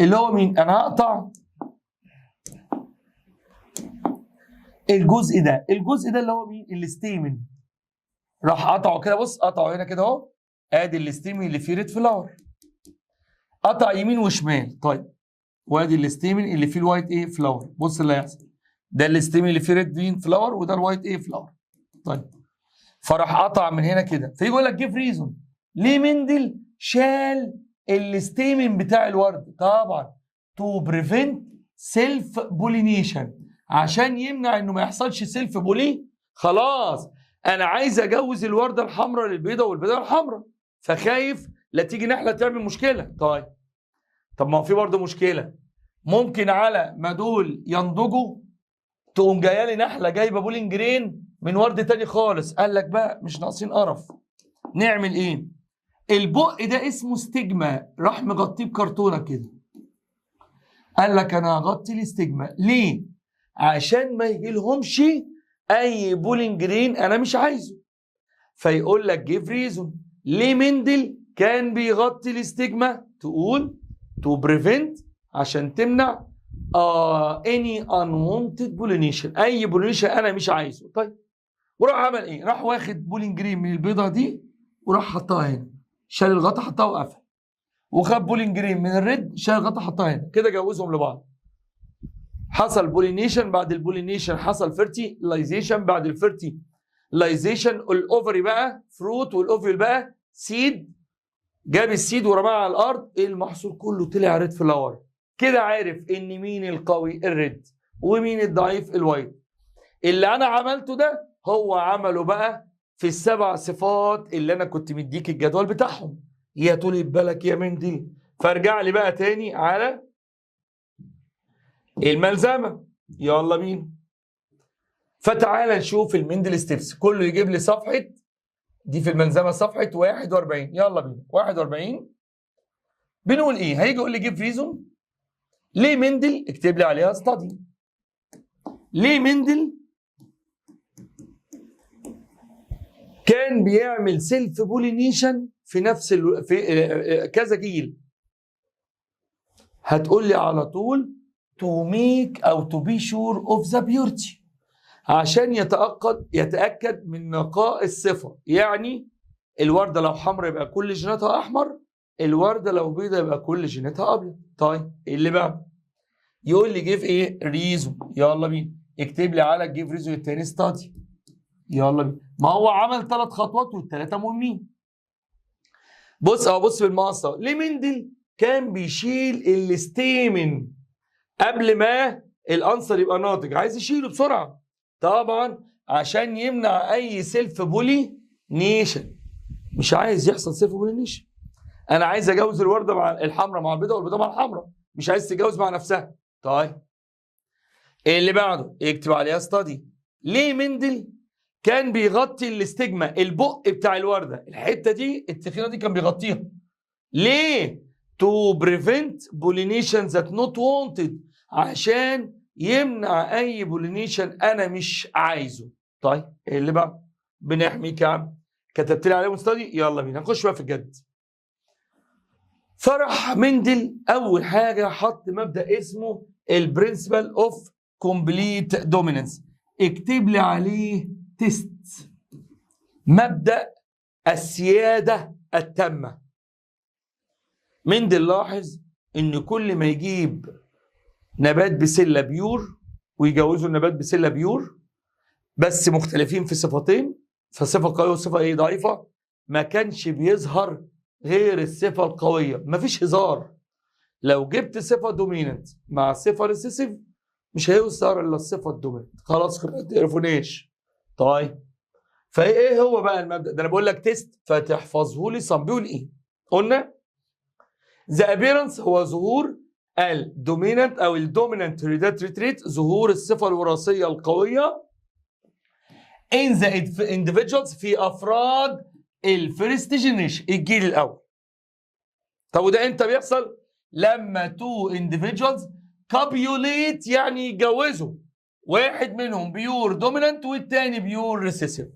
اللي هو مين؟ انا هقطع الجزء ده اللي هو مين؟ الاستيمن. راح قطعه كده، بص قطعه هنا كده اهو، ادي الاستيمن اللي فيه ريد فلاور، قطع يمين وشمال. طيب وادي الاستيمن اللي فيه الوايت ايه فلاور. بص اللي هيحصل، ده الاستيمن اللي فيه ريد جرين فلاور وده الوايت ايه فلاور. طيب فراح قطع من هنا كده، فيقول لك جيف ريزون ليه مندل شال الاستيمن بتاع الورد؟ طبعا تو بريفنت سيلف بولينيشن، عشان يمنع انه ما يحصلش سيلف بولي. خلاص انا عايز اجوز الورده الحمراء للبيضاء والبيضاء الحمراء، فخايف لا تيجي نحله تعمل مشكله. طب ما هو في برضه مشكله، ممكن على ما دول ينضجوا تقوم جايه لي نحله جايبه بولينج جرين من ورد تاني خالص. قال لك بقى مش ناقصين قرف، نعمل ايه؟ البق ده اسمه ستيجما، راح مغطيه بكرتونه كده. قال لك انا هغطي الاستجما ليه؟ عشان ما يجي لهمش اي بولينج جرين انا مش عايزه. فيقول لك جيف ريزون ليه مندل كان بيغطي الاستجما؟ تقول تو بريفنت، عشان تمنع اني unwanted pollination، اي بولينيشن انا مش عايزه. طيب وراح عمل ايه؟ راح واخد بولينج جرين من البيضه دي وراح حطها هنا، شال الغطا حطها وقفل، وخد بولينج جرين من الريد شال الغطا حطها هنا، كده جوزهم لبعض. حصل بولينيشن، بعد البولينيشن حصل فيرتيلايزيشن، بعد الفيرتيلايزيشن الاوفري بقى فروت والاوفيل بقى سيد، جاب السيد ورماه على الارض، المحصول كله طلع ريد فلاور. كده عارف ان مين القوي الريد ومين الضعيف الوايت. اللي انا عملته ده هو عمله بقى في ال7 صفات اللي انا كنت مديك الجدول بتاعهم. يا طول بالك يا مندي. فارجع لي بقى تاني على الملزمه. يلا بينا. فتعالى نشوف المندل ستيبس، كله يجيب لي صفحه دي في الملزمه، صفحه 41. يلا بينا. 41 بنقول ايه؟ هيجي يقول لي جيب ريزون ليه مندل، اكتب لي عليها ستادي. ليه مندل كان بيعمل سيلف بولينيشن في نفس في كذا جيل؟ هتقول لي على طول to make أو to be sure of the purity، عشان يتأكد من نقاء الصفة. يعني الوردة لو حمراء يبقى كل جيناتها أحمر، الوردة لو بيضاء يبقى كل جيناتها أبيض. طيب اللي بعده يقول لي جيف ايه؟ ريزون. يلا بينا. اكتب لي على جيف ريزون التاني ستادي. يلا بينا. ما هو عمل 3 خطوات والثلاثه مهمين. بص بالمقصه. ليه مندل كان بيشيل الستيمن قبل ما الانسر يبقى ناضج؟ عايز يشيله بسرعه طبعا عشان يمنع اي سيلف بولينيشن. مش عايز يحصل سيلف بولينيشن. انا عايز اجوز الورده مع الحمراء مع البيضاء والبيضاء مع الحمراء، مش عايز تتجوز مع نفسها. طيب اللي بعده اكتب عليها ستادي. ليه مندل كان بيغطي الاستجما، البق بتاع الورده، الحته دي التخينه دي كان بيغطيها. ليه؟ to prevent pollination that not wanted، عشان يمنع اي بولينيشن انا مش عايزه. طيب اللي بقى بنحميك يا عم، كتبت لي عليهم ستادي. يلا بينا نخش بقى في الجد. فرح مندل اول حاجه حط مبدا اسمه البرنسبل اوف كومبليت دوميننس. اكتب لي عليه تيست. مبدا السياده التامه. مندل لاحظ ان كل ما يجيب نبات بسله بيور ويجوزوا النبات بسله بيور بس مختلفين في صفتين، فصفه قويه وصفه ايه؟ ضعيفه، ما كانش بيظهر غير الصفه القويه. مفيش هزار. لو جبت صفه دوميننت مع صفه ريسيسيف مش هيظهر الا الصفه الدوميننت. خلاص ما تعرفونيش. طيب فايه هو بقى المبدا ده؟ انا بقول لك تيست فتحفظه لي. صم بيقول ايه؟ قلنا ذا ابيرنس هو ظهور الدوميننت او الدوميننت هيريديتري تريت، ظهور الصفه الوراثيه القويه in the individuals في افراد الفيرست جينيريشن، الجيل الاول. طب وده امتى بيحصل؟ لما تو individuals copulate، يعني يتجوزوا، واحد منهم بيور دوميننت والتاني بيور ريسيسيف.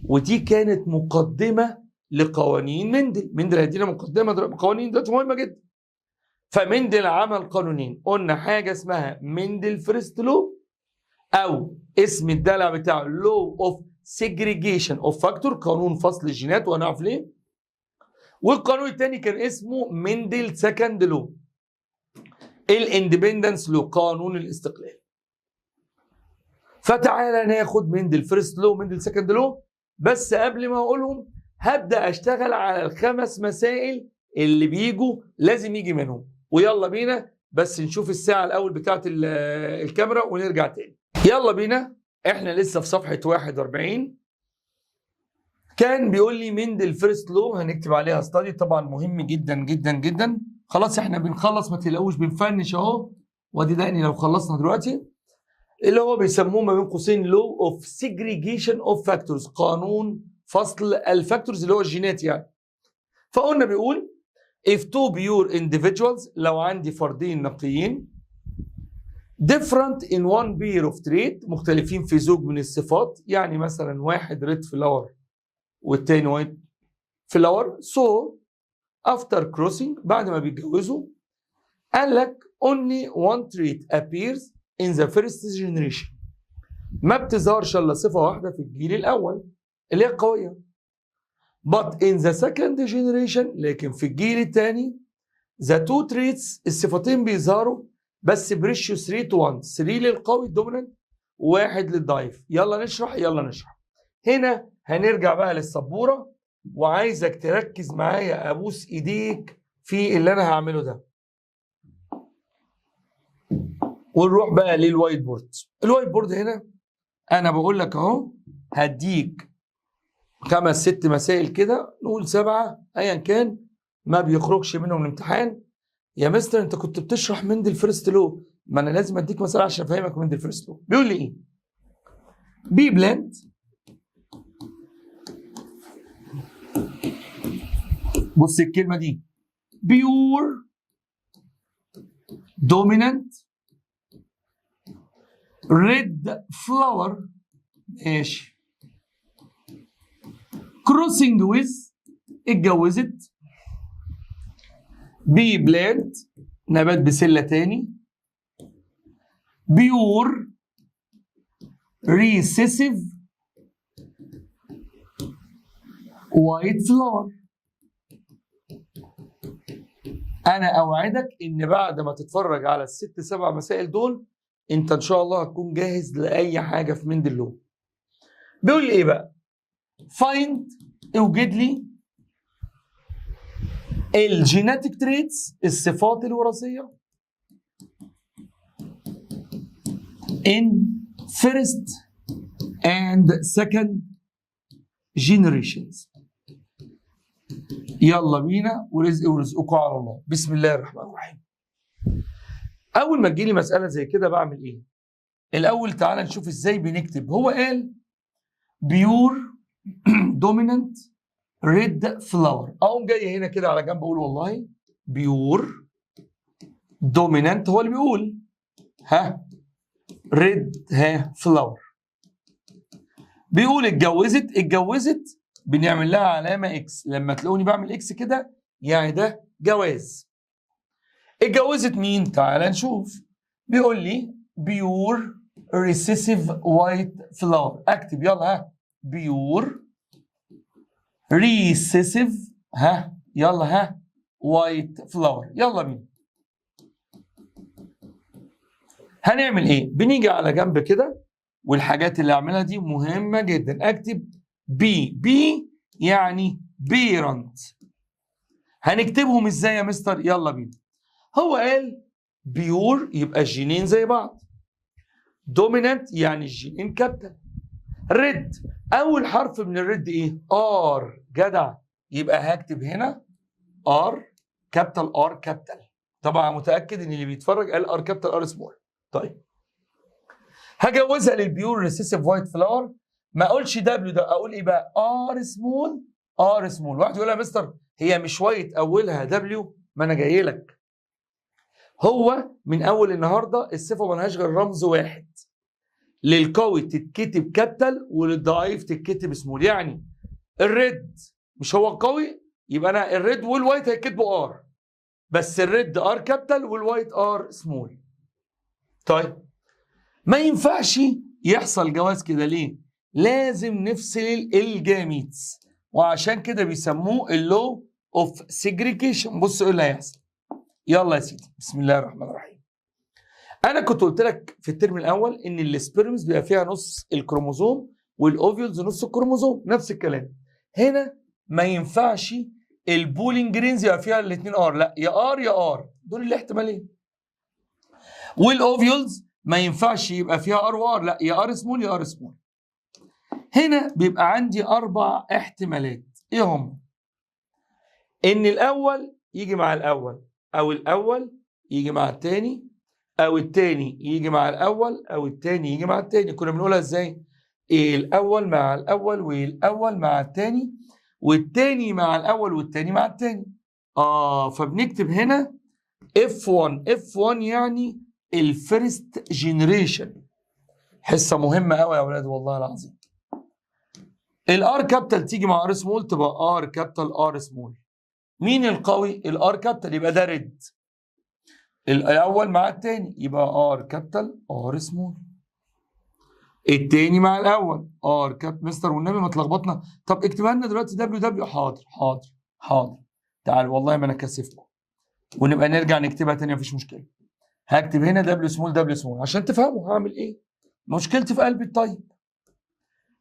ودي كانت مقدمه لقوانين مندل. مندل هيدينا مقدمه قوانين دلوقتي مهمه جدا. فمندل عمل قانونين. قلنا حاجه اسمها مندل فيرست لو، او اسم الدلع بتاعه لو اوف سيجريجيشن اوف فاكتور، قانون فصل الجينات وهنعرف ليه. والقانون الثاني كان اسمه مندل سكند لو، الاندبندنس لو، قانون الاستقلال. فتعالى ناخد مندل فيرست لو مندل سكند لو. بس قبل ما اقولهم هبدا اشتغل على الخمس مسائل اللي بيجوا لازم يجي منهم. ويلا بينا بس نشوف الساعه الاول بتاعه الكاميرا ونرجع تاني. يلا بينا. احنا لسه في صفحه 41. كان بيقول لي مندل فيرست لو هنكتب عليها ستادي، طبعا مهم جدا جدا جدا. خلاص احنا بنخلص ما تقلقوش، بنفنش اهو. وادي دقني لو خلصنا دلوقتي. اللي هو بيسموه ما بين قوسين لو اوف سيجريجيشن اوف فاكتورز، قانون فصل الفاكتورز اللي هو الجينات يعني. فقلنا بيقول if two pure individuals، لو عندي فردين نقيين different in one pair of trait، مختلفين في زوج من الصفات، يعني مثلا واحد ريد فلاور والتاني وايت فلاور. so after crossing، بعد ما بيتجوزوا، قال لك only one trait appears in the first generation، ما بتظهرش الا صفه واحده في الجيل الاول اللي هي قويه. but in the second generation، لكن في الجيل الثاني the two traits، الصفتين بيظهروا بس بريشيو 3 to 1، 3 للقوي الدوميننت وواحد للضعيف. يلا نشرح. هنا هنرجع بقى للسبوره، وعايزك تركز معايا، ابوس ايديك في اللي انا هعمله ده. ونروح بقى للوايت بورد. الوايت بورد هنا انا بقول لك اهو هديك 5 6 مسائل كده، نقول 7 ايا كان، ما بيخرجش منهم الامتحان. يا مستر انت كنت بتشرح مندل فيرست لو، ما انا لازم اديك مساله عشان افهمك من الفيرست لو. بيقول لي ايه؟ بي بلانت، بص الكلمه دي، بيور دومينانت ريد فلاور، ماشي، كروسنج ويز، اتجوزت، بي بلانت نبات بسله تاني، بيور ريسيسيف وايت فلاور. انا اوعدك ان بعد ما تتفرج على الست سبع مسائل دول انت ان شاء الله هتكون جاهز لاي حاجه في مندل. بيقول لي ايه بقى؟ فايند، اوجد لي الجيناتيك تريتس، الصفات الوراثيه in first and second generations. يلا بينا، ورزق ورزقكم على الله. بسم الله الرحمن الرحيم. اول ما تجيلي مساله زي كده بعمل ايه؟ الاول تعالى نشوف ازاي بنكتب. هو قال بيور دومينانت ريد فلاور، اقوم جاي هنا كده على جنب اقول والله بيور دومينانت هو اللي بيقول ها ريد ها فلاور، بيقول اتجوزت بنعمل لها علامه اكس. لما تلاقوني بعمل اكس كده يعني ده جواز. اتجوزت مين؟ تعال نشوف. بيقول لي بيور ريسيسيف وايت فلاور، اكتب يلا ها بيور ريسيسيف ها يلا ها وايت فلاور. يلا بينا. هنعمل ايه؟ بنيجي على جنب كده، والحاجات اللي اعملها دي مهمه جدا. اكتب بي يعني بيرنت. هنكتبهم ازاي يا مستر؟ يلا بينا. هو قال بيور يبقى الجينين زي بعض، دومينانت يعني الجينين كابيتال، ريد اول حرف من الريد ايه؟ ار، جدع. يبقى هكتب هنا ار كابيتال ار كابيتال. طبعا متاكد ان اللي بيتفرج قال ار كابيتال ار سمول. طيب هجوزها للبيور ريسيسيف وايت فلاور، ما اقولش دبليو ده، اقول ايه بقى؟ ار سمول. ار سمول. واحد يقول يا مستر هي مش وايت اولها دبليو؟ ما انا جاي لك. هو من اول النهارده الصفه مالهاش غير رمز واحد، للقوي تتكتب كابيتال وللضعيف تتكتب سمول. يعني الريد مش هو القوي، يبقى انا الريد والوايت هيتكتبوا ار، بس الريد ار كابيتال والوايت ار سمول. طيب ما ينفعش يحصل جواز كده، ليه؟ لازم نفصل الجاميتس، وعشان كده بيسموه اللو اوف سيجريجيشن. بص ايه اللي هيحصل. يلا يا سيدي بسم الله الرحمن الرحيم. انا كنت قلت لك في الترم الاول ان السبيرمز بيبقى فيها نص الكروموزوم والاوفيولز نص الكروموزوم، نفس الكلام هنا. ما ينفعش البولينج جرينز يبقى فيها الاثنين ار، لا يا ار يا ار، دول الاحتمالين. والاوفيولز ما ينفعش يبقى فيها ار وار، لا يا ار سمول يا ار سمول. هنا بيبقى عندي 4 احتمالات. ايه هم؟ ان الاول يجي مع الاول، او الاول يجي مع الثاني، او الثاني يجي مع الاول، او الثاني يجي مع الثاني. كنا بنقولها ازاي؟ ايه الاول مع الاول، والاول مع الثاني، والثاني مع الاول، والثاني مع الثاني. فبنكتب هنا F1 يعني الفيرست جينيريشن. حصه مهمه قوي يا اولاد والله العظيم. الار كابيتال تيجي مع ار سمول تبقى ار كابيتال ار سمول. مين القوي؟ الار كابيتال، يبقى ده ريد. الاول مع الثاني يبقى ار كابيتال ار سمول. الثاني مع الاول ار كابيتال. مستر والنبي ما تلخبطنا. طب اكتبها لنا دلوقتي دبليو. حاضر. تعال والله ما انا كاسفكم، ونبقى نرجع نكتبها تاني مفيش مشكله. هكتب هنا دبليو سمول عشان تفهموا هعمل ايه. مشكلتي في قلبي. طيب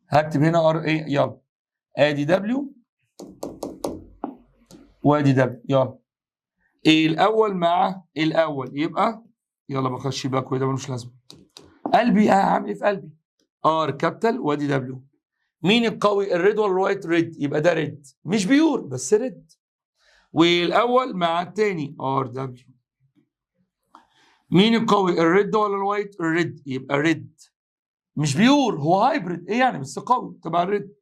هكتب هنا ار ايه، يلا ادي دبليو وادي دبليو. يلا ايه الاول مع الاول يبقى، يلا بخش بقى كده ملوش لازمه. قلبي هعمل ايه في قلبي؟ ار كابيتال وادي دبليو. مين القوي؟ الريد ولا الوايت؟ ريد، يبقى ده ريد مش بيور بس ريد. والاول مع الثاني ار دبليو. مين القوي، الريد ولا الوايت؟ الريد، يبقى ريد. مش بيور، هو هايبريد، ايه يعني بس قوي، تبع الريد.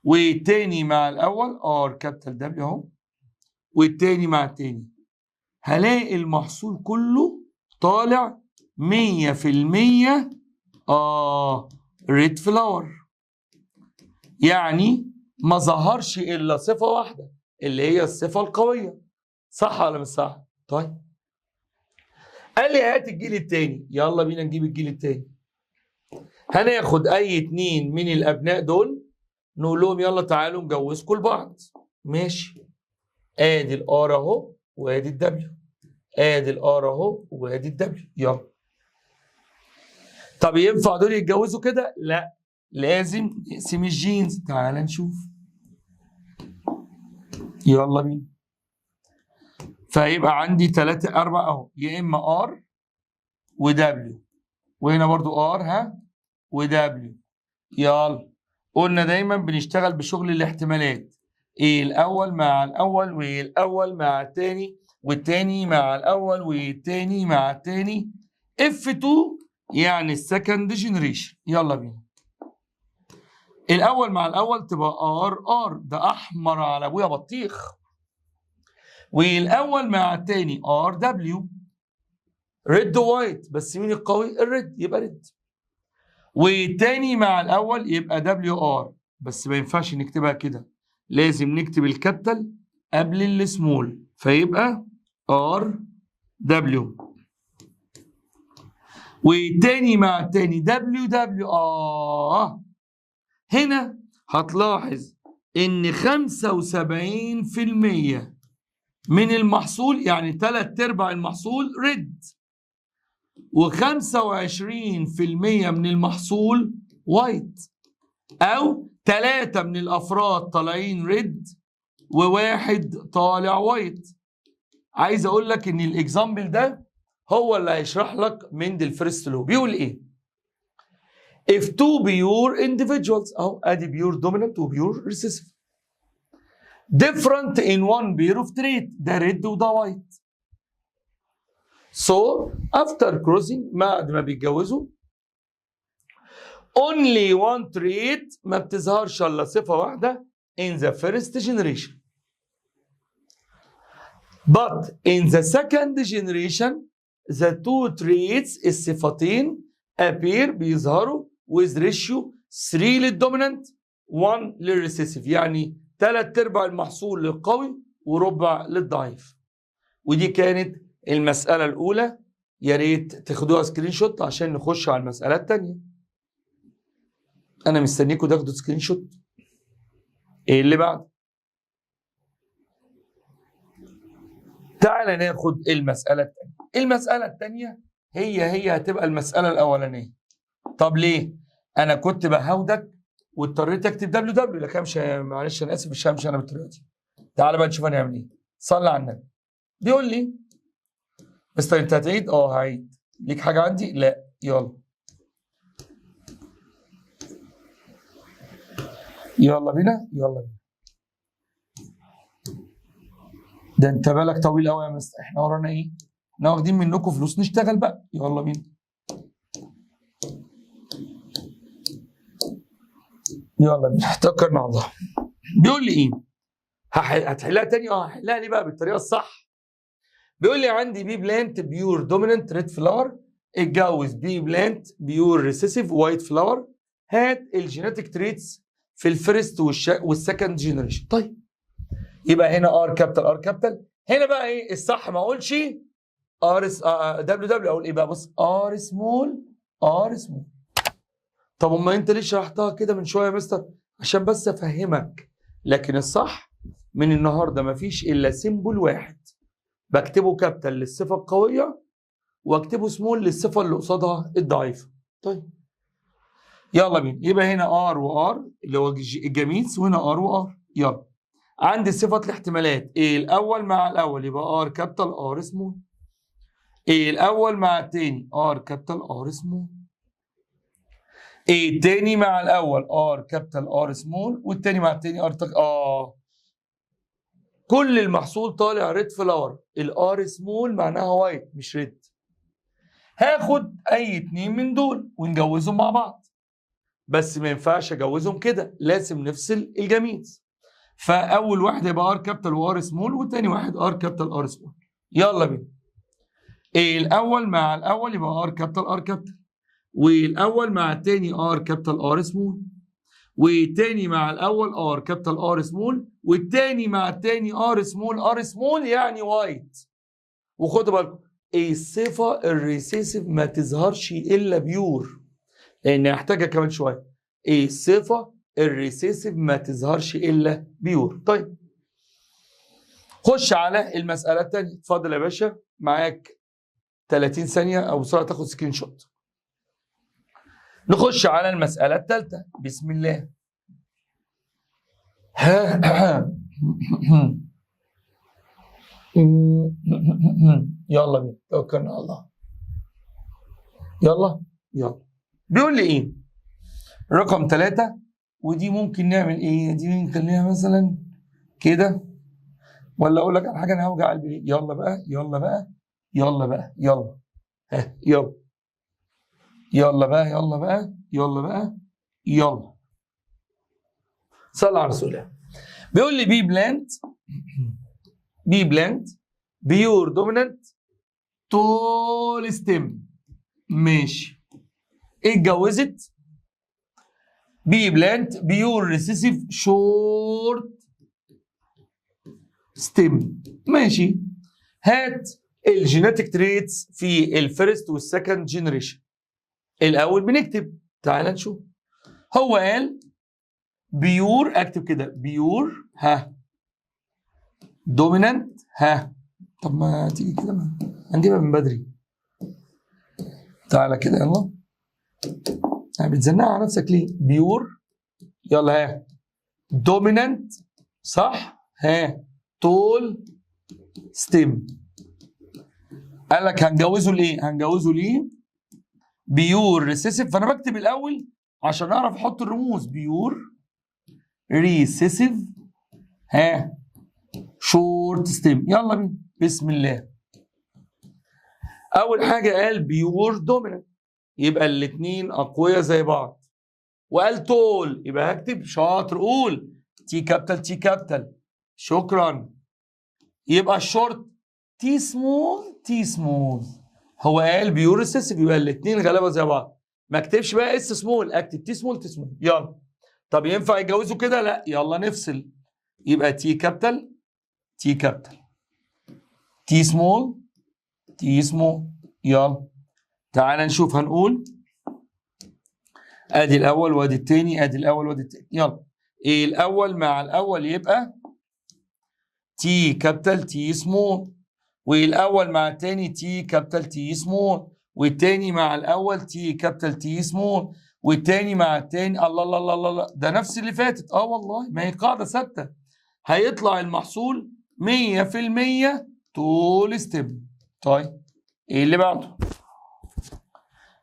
والتاني مع الاول ار كابيتال دبليو اهو، والتاني مع التاني. هلاقي المحصول كله طالع 100% ريد فلاور. يعني ما ظهرش الا صفه واحده اللي هي الصفه القويه. صح ولا مش صح؟ طيب قال لي هات الجيل التاني، يلا بينا نجيب الجيل التاني. هناخد اي اتنين من الابناء دول نقول لهم يلا تعالوا نجوزكم لبعض. ماشي، ادي الار اهو وادي الدبليو، ادي الار اهو وادي الدبليو، يلا. طب ينفع دول يتجوزوا كده؟ لا، لازم نقسم الجينز. تعال نشوف، يلا بينا. فيبقى عندي 3 4 اهو، يا اما ار ودبليو، وهنا برضو ار ها ودبليو. يلا، قلنا دايما بنشتغل بشغل الاحتمالات، ايه الاول مع الاول والاول مع الثاني والثاني مع الاول والثاني مع الثاني. F2 يعني السكند جنريشن. يلا بينا. الاول مع الاول تبقى ار ده احمر على ابويا بطيخ، والاول مع الثاني ار دبليو ريد وايت، بس مين القوي؟ الريد، يبقى ريد. والتاني مع الاول يبقى دبليو ار، بس ما ينفعش نكتبها كده، لازم نكتب الكابيتال قبل السمول، فيبقى ار دبليو. والتاني مع التاني دبليو دبليو. هنا هتلاحظ ان 75% من المحصول، يعني 3/4 المحصول ريد، و25% من المحصول وايت، او 3 من الافراد طالعين ريد وواحد طالع وايت. عايز اقول لك ان الاكزامبل ده هو اللي هيشرح لك مندل فيرست لو. بيقول ايه؟ if two pure individuals اهو، ادي pure dominant و pure recessive different in one pair of trait، ده ريد وده وايت. so after crossing، بعد ما بيتجوزوا only one trait، ما بتظهرش الا صفه واحده in the first generation. But in the second generation the two traits، الصفتين appear، بيظهروا with ratio 3 للدومينانت 1 للريسيسيف، يعني 3/4 المحصول للقوي وربع للضعيف. ودي كانت المسألة الأولى، يا ريت تاخدوها سكرين شوت عشان نخش على المسألة الثانية. أنا مستنيكم تاخدوا سكرين شوت. إيه اللي بعد؟ تعالى ناخد المسألة الثانية. المسألة الثانية هي هتبقى المسألة الأولانية. طب ليه؟ أنا كنت بهودك واضطريت أكتب دبليو، لكن معلش أنا آسف، مش همشي أنا بالطريقة دي. تعالى بقى نشوف هنعمل إيه. صلي على النبي. بيقول لي مستر أنت هتعيد؟ هعيد. ليك حاجة عندي؟ لا. يلا. يلا بينا، يلا بينا. ده أنت بالك طويل قوي يا مستر، إحنا ورانا إيه؟ إحنا واخدين منكم فلوس، نشتغل بقى. يلا بينا. يلا بينا، احتكر مع الله. بيقول لي ايه؟ هتحلها تاني؟ هحلها لي بقى بالطريقه الصح. بيقول لي عندي بي بلانت بيور دوميننت ريد فلاور اتجوز بي بلانت بيور ريسيسيف وايت فلاور، هات الجينيتك تريتس في الفيرست والسكند جنريشن. طيب يبقى هنا ار كابيتال. هنا بقى ايه الصح؟ ما اقولش ار دبليو، اقول ايه بقى؟ بص، ار سمول. طب امال انت ليه شرحتها كده من شويه يا مستر؟ عشان بس افهمك. لكن الصح من النهارده مفيش الا سيمبل واحد بكتبه كابيتال للصفه القويه واكتبه سمول للصفه اللي قصادها الضعيفه. طيب يلا بينا. يبقى هنا ار وار اللي هو الجميس، وهنا ار وار. يلا، عندي صفه الاحتمالات، ايه الاول مع الاول يبقى ار كابيتال ار سمول، ايه الاول مع الثاني ار كابيتال ار سمول، ايه التاني مع الاول ار كابيتال ار سمول، والتاني مع التاني ار كل المحصول طالع ريد فلاور. الار سمول معناها وايت مش ريد، هاخد اي اتنين من دول ونجوزهم مع بعض، بس ما ينفعش اجوزهم كده، لازم نفصل الجميز. فاول واحد يبقى ار كابيتال وار سمول، والتاني واحد ار كابيتال ار سمول. يلا بينا. الاول مع الاول يبقى ار كابيتال ار كابيتال، والاول مع التاني ار كابيتال ار سمول، والتاني مع الاول ار كابيتال ار سمول، والتاني مع التاني ار سمول. ار سمول يعني وايت. وخدوا بالكم الصفه الريسيسيف ما تظهرش الا بيور، لان هحتاجها كمان شويه. الصفه الريسيسيف ما تظهرش الا بيور. طيب خش على المساله الثانيه. اتفضل يا باشا، معاك 30 ثانيه او بسرعه تاخد سكرين شوت. نخش على المساله الثالثه. بسم الله. يلا بينا، توكلنا على الله. يلا. بيقول لي ايه؟ رقم 3. ودي ممكن نعمل ايه؟ دي نخليها مثلا كده، ولا اقول لك على حاجه انا هوجع قلبي. يلا بقى. يلا بقى. يلا بقى. يلا. يلا. يلا بقى. يلا بقى. يلا بقى. يلا. صلى على رسول الله. بيقول لي بي بلانت. بي بلانت بيور دومينانت تول ستيم. ماشي. اتجوزت. بي بلانت بيور ريسيسيف شورت ستيم. ماشي. هات الجينيتك تريتس في الفيرست والسكند جنريشن. الاول بنكتب، تعال نشوف. هو قال بيور، اكتب كده بيور دومينانت طب ما تيجي كده، هنجيبها من بدري. تعالى كده يلا. بتزنق على نفسك ليه؟ بيور. يلا دومينانت صح. تول ستيم. قال لك هنجوزه لايه؟ هنجوزه ليه؟ بيور ريسيسيف. فانا بكتب الاول عشان اعرف احط الرموز. بيور ريسيسيف شورت ستيم. يلا بينا. بسم الله. اول حاجه قال بيور دومينانت، يبقى الاثنين اقوياء زي بعض. وقال تول، يبقى هكتب شاطر. قول تي كابيتال تي كابيتال. شكرا. يبقى الشورت تي سمول تي سمول. هو قال بيور ريسيسيف، يبقى الاثنين غالبا زي بعض. ما اكتبش بقى اس سمول، اكتب تي سمول تي سمول. يلا. طب ينفع يتجوزوا كده؟ لا. يلا نفصل. يبقى تي كابيتال تي كابيتال، تي سمول تي سمول. يلا تعال نشوف. هنقول ادي الاول وادي الثاني، ادي الاول وادي الثاني. يلا. الاول مع الاول يبقى تي كابيتال تي سمول، والاول مع الثاني تي كابيتال تي سمول، والثاني مع الاول تي كابيتال تي سمول، والثاني مع الثاني. الله الله الله الله، ده نفس اللي فاتت. والله ما هي قاعده ثابته. هيطلع المحصول 100% طول ستيب. طيب ايه اللي بعده؟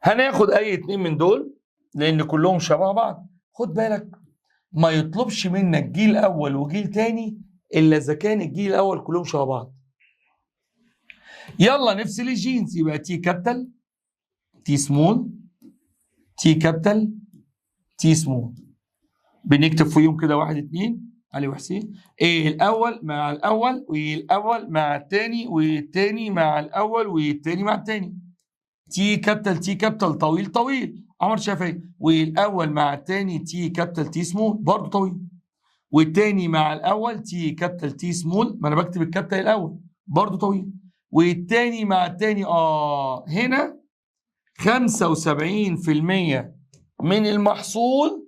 هناخد اي اتنين من دول لان كلهم شبه بعض. خد بالك ما يطلبش منك جيل اول وجيل تاني الا اذا كان الجيل الاول كلهم شبه بعض. يلا نفصل الجينز. يبقى تي كابيتال تي سمول تي كابيتال تي سمول. بنكتب فيهم كده 1 2 علي وحسين. الاول مع الاول، والاول مع الثاني، والثاني مع الاول، والثاني مع الثاني. تي كابيتال تي كابيتال طويل طويل عمر شافعي. والاول مع الثاني تي كابيتال تي سمول برضه طويل. والثاني مع الاول تي كابيتال تي سمول، ما انا بكتب الكابيتال الاول برضه طويل. والثاني مع الثاني هنا 75% من المحصول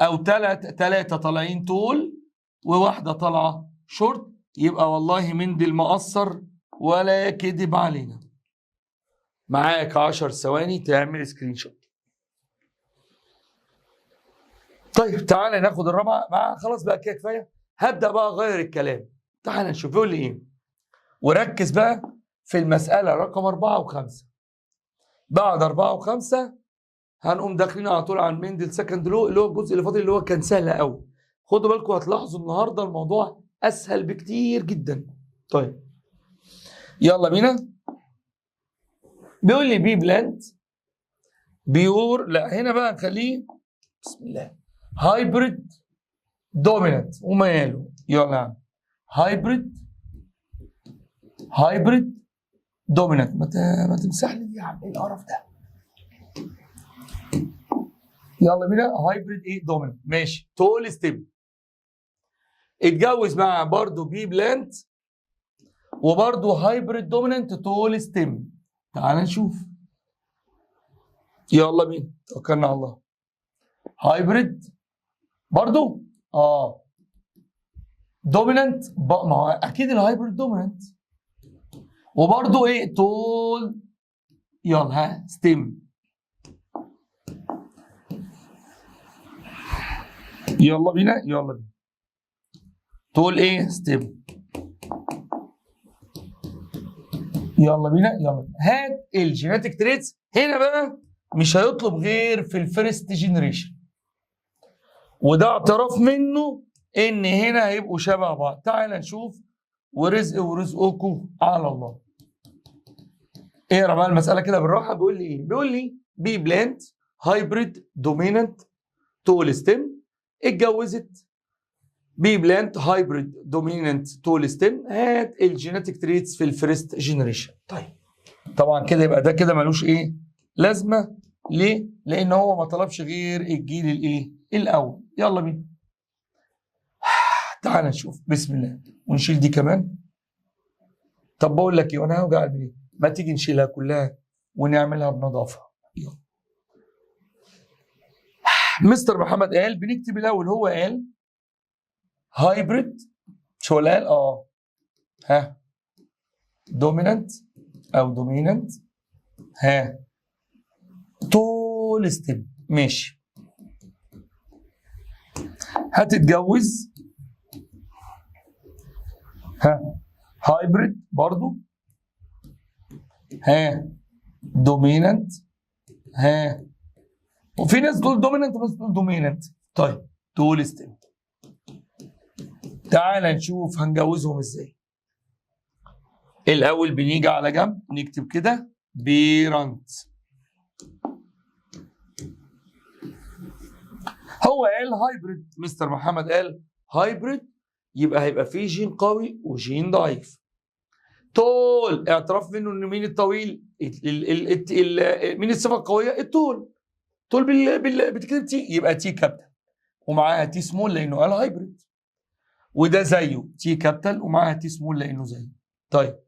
او ثلاثه طالعين طول وواحده طالعه شورت. يبقى والله مندل مقصر ولا كذب علينا. معاك 10 ثواني تعمل سكرين شوت. طيب تعالى ناخد الرابعه. خلاص بقى كده كفايه. هبدا بقى اغير الكلام. تعالى نشوف يقول لي ايه، وركز بقى في المساله رقم 4 و5. بعد 4 و5 هنقوم داخلين على طول على المندل سكند لو، اللي هو الجزء اللي فاضل اللي هو كان سهل قوي. خدوا بالكم هتلاحظوا النهارده الموضوع اسهل بكتير جدا. طيب يلا بينا. بيقول لي بي بلانت بيور، لا هنا بقى نخليه بسم الله هايبريد دومينانت وماله. يلا يا عم هايبريد دومينانت. ما تمسح لي دي يا عم، ايه القرف ده؟ يلا بينا هايبريد ايه دومينانت. ماشي. تول ستيم اتجوز مع برضه بي بلانت وبرضه هايبريد دومينانت تول ستيم. تعال نشوف. يلا بينا توكلنا على الله. هايبريد برضه دومينانت، ما هو اكيد الهايبريد دومينانت، وبرضه ايه تول. يلا ها ستيم. يلا بينا تول ايه ستيم. يلا بينا. هات الجيناتيك تريتس. هنا بقى مش هيطلب غير في الفيرست جينيريشن، وده اعتراف منه ان هنا هيبقوا شبه بعض. تعال نشوف. ورزقكم على الله. اقرا بقى المساله كده بالراحه. بيقول لي ايه؟ بيقول لي بي بلانت هايبريد دومينانت تول ستيم اتجوزت بي بلانت هايبريد دومينانت تول ستيم. هات الجينيتيك تريتس في الفيرست جينيريشن. طيب طبعا كده يبقى ده كده ملوش ايه لازمه. ليه؟ لان هو ما طلبش غير الجيل الايه الاول. يلا بينا تعال نشوف. بسم الله. ونشيل دي كمان. طب بقول لك ايه، وانا هوجع قلبي، ما تيجي نشيلها كلها ونعملها بنظافه. يلا. مستر محمد قال بنكتب الاول. هو قال هايبريد، شو قال؟ ها دومينانت او دومينانت ها طول ستيم. ماشي. هتتجوز هايبريد برضو دومينانت وفي ناس دول دومينانت وناس دول دومينانت. طيب طول ستيم. تعال نشوف هنجوزهم ازاي. الاول بنيجي على جنب نكتب كده بيرنت. هو قال هايبريد، مستر محمد قال هايبريد، يبقى هيبقى فيه جين قوي وجين ضعيف. طول اعتراف منه ان مين الطويل؟ مين الصفه القويه؟ الطول. طول بتكتب تي، يبقى تي كابيتال ومعاها تي سمول لانه قال هايبريد، وده زيه تي كابيتال ومعاها تي سمول لانه زيه. طيب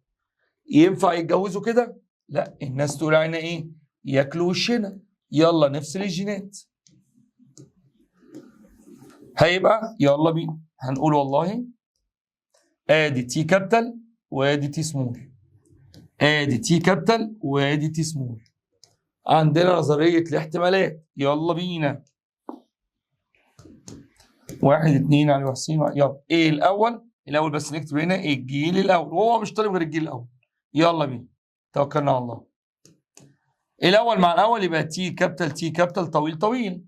ينفع يتجوزوا كده؟ لا، الناس تقول علينا ايه؟ ياكلوا وشنا. يلا نفصل الجينات. هيبقى يلا بينا هنقول والله ادي تي كابيتال وادي تي سمول، ادي تي كابيتال وادي تي سمول. عندنا نظريه الاحتمالات. يلا بينا 1 2 على 50. يلا ايه الاول بس نكتب هنا الجيل الاول، وهو مش طالب غير الجيل الاول. يلا بينا توكلنا على الله. الاول مع الاول يبقى تي كابيتال طويل.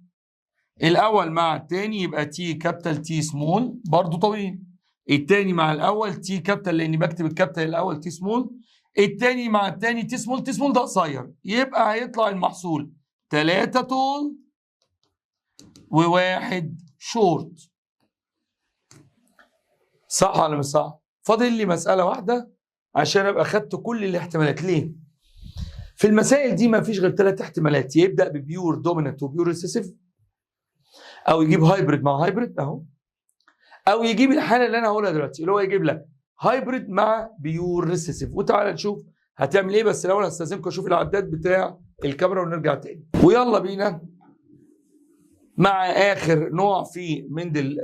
الاول مع الثاني يبقى تي كابيتال تي سمول برضه طويل. الثاني مع الاول تي كابيتال لاني بكتب الكابيتال الاول تي سمول. الثاني مع الثاني تي سمول ده قصير. يبقى هيطلع المحصول 3 طول و1 شورت. صح ولا مش صح؟ فاضل لي مساله واحده عشان ابقى خدت كل الاحتمالات. ليه؟ في المسائل دي ما فيش غير 3 احتمالات. يبدا ببيور دومينانت وبيور ريسيسيف، او يجيب هايبريد مع هايبريد اهو، او يجيب الحاله اللي انا هقولها دلوقتي اللي هو يجيب لك هايبريد مع بيور ريسيسيف. وتعالى نشوف هتعمل ايه. بس الاول هستاذنكم اشوف العداد بتاع الكاميرا ونرجع تاني. ويلا بينا مع اخر نوع في مندل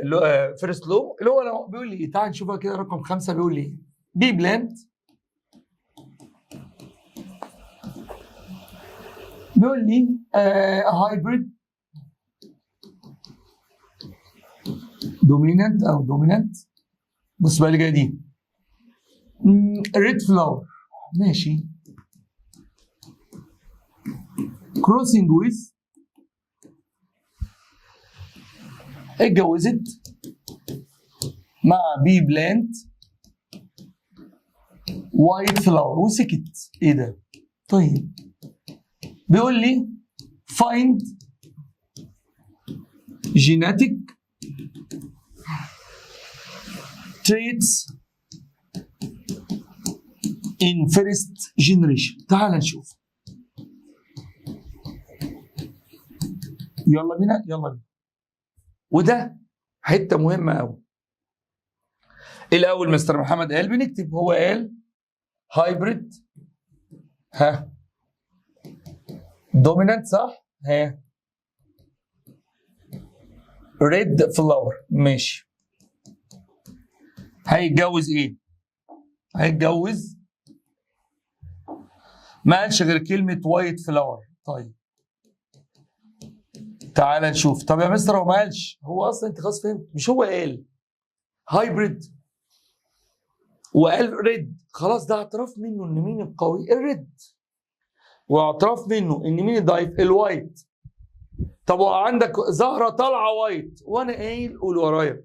فيرست لو اللي هو بيقول لي تعال نشوفها كده. رقم 5 بيقول لي بي بلانت بيقول لي هايبريد دومينانت. بص بقى اللي جايه دي ريد فلاور. ماشي. كروسنج ويز اتجوزت مع بي بلانت وايت فلاور وسكت. ايه ده؟ طيب بيقول لي find genetic traits in first generation. تعال نشوف. يلا بينا يلا بينا. وده حته مهمه قوي. الاول مستر محمد قال بنكتب، هو قال هايبريد دومينانت صح؟ ريد فلاور ماشي. هيتجوز ايه؟ هيتجوز ما قالش غير كلمة وايت فلاور. طيب تعال نشوف. طب يا مستر هو ما قالش، هو اصلا انت خلاص فهمت، مش هو قال هايبريد وقال ريد، خلاص ده اعتراف منه ان مين القوي؟ الريد، واعتراف منه ان مين الضعيف؟ الوايت. طب وعندك زهره طالعه وايت وانا قايل قول ورايا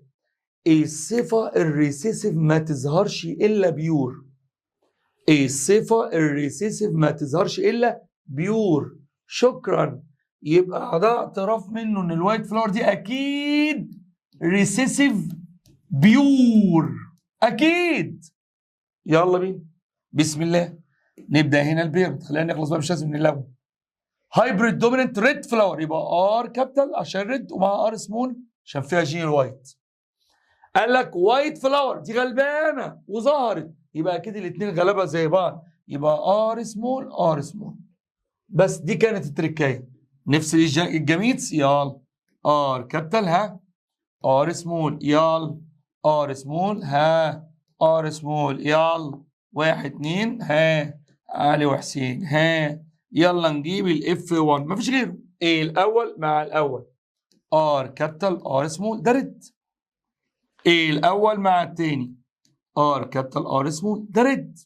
الصفه الريسيسيف ما تظهرش الا بيور. الصفه الريسيسيف ما تظهرش الا بيور. شكرا. يبقى ده اعتراف منه ان الوايت فلاور دي اكيد ريسيسيف بيور اكيد. يلا بينا بسم الله نبدا هنا البيرد. خلينا نخلص بقى، مش لازم نلون. هايبريد دوميننت ريد فلاور، يبقى ار كابيتال عشان ريد ومعها ار سمول عشان فيها جين الوايت. قال لك وايت فلاور دي غلبانه وظهرت، يبقى اكيد الاثنين غلبه زي بعض، يبقى ار سمول ار سمول. بس دي كانت التركايه. نفس الجميتس يلا ار كابيتال ار سمول يلا ار سمول ار سمول يلا 1 2 علي وحسين يلا نجيب الاف 1 مفيش غيره. ايه الاول مع الاول ار كابيتال ار سمول ده ريد. ايه الاول مع الثاني ار كابيتال ار سمول ده ريد.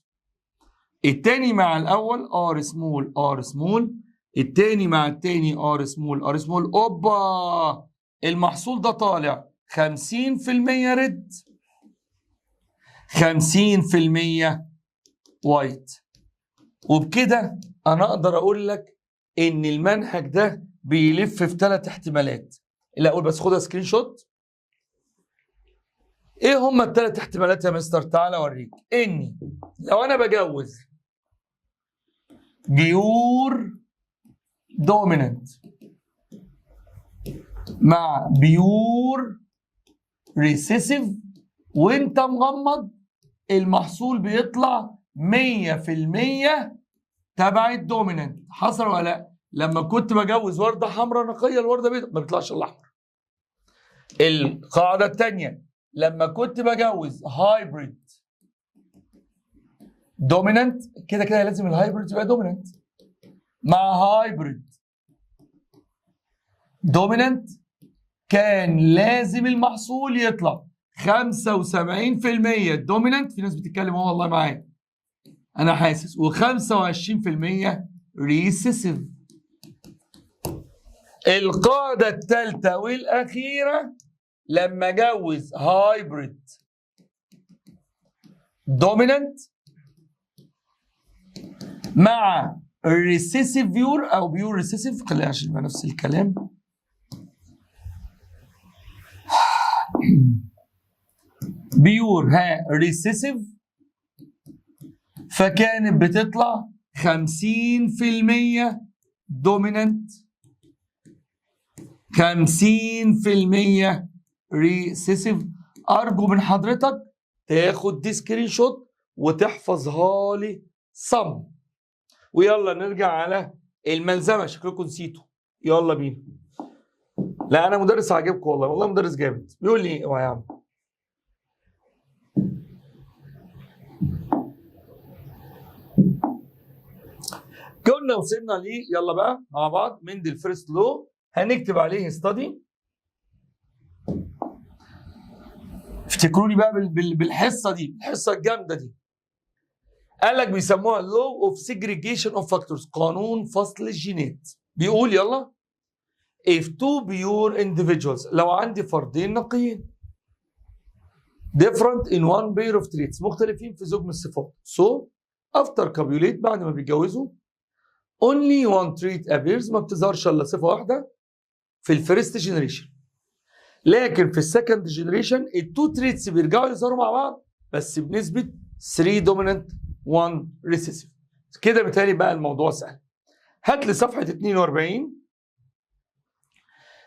الثاني مع الاول ار سمول ار سمول، الثاني مع الثاني ار سمول ار سمول. اوبا المحصول ده طالع 50% ريد 50% وايت. وبكده انا اقدر اقول لك ان المنهج ده بيلف في 3 احتمالات. اللي اقول بس خدها سكرين شوت. ايه هم ال3 احتمالات يا مستر؟ تعالى اوريك. اني لو انا بجوز بيور دوميننت مع بيور ريسيسيف وانت مغمض، المحصول بيطلع 100% تبع الدوميننت. حصل ولا لا؟ لما كنت بجوز ورده حمراء نقيه الورده بيضاء ما بيطلعش الاحمر. القاعده الثانيه لما كنت بجوز هايبريد دوميننت، كده كده لازم الهايبريد يبقى دوميننت، مع هايبريد دوميننت كان لازم المحصول يطلع 75% دوميننت. في ناس بتتكلم اهو والله معايا انا حاسس، و25% ريسيسيف. القاعده الثالثه والاخيره لما اجوز هايبريد دوميننت مع ريسيسيف بيور او بيور ريسيسيف، خلينا عشان يبقى نفس الكلام. بيور ريسيسيف فكانت بتطلع 50% دوميننت 50% ريسيسيف. ارجو من حضرتك تاخد دي سكرين شوت وتحفظها لي صم. ويلا نرجع على الملزمه، شكلكم نسيتوا. يلا بينا. لا انا مدرس عاجبكم والله، والله مدرس جامد. بيقول لي اوعى يا عم. كنا وصلنا ليه؟ يلا بقى مع بعض مندل فيرست لو هنكتب عليه ستادي. افتكروني بقى بالحصه دي، الحصه الجامده دي. قال لك بيسموها لو اوف سيجريجيشن اوف فاكتورز، قانون فصل الجينات. بيقول يلا if two pure individuals، لو عندي فردين نقيين different in one pair of traits، مختلفين في زوج من الصفات. so after copulate، بعد ما بيتجوزوا only one trait appears، ما بتظهرش الا صفه واحده في الفيرست جنريشن، لكن في السكند جنريشن التو تريتس بيرجعوا يظهروا مع بعض بس بنسبه 3 دومينانت 1 ريسيسيف. كده بالتالي بقى الموضوع سهل. هات لي صفحه 42.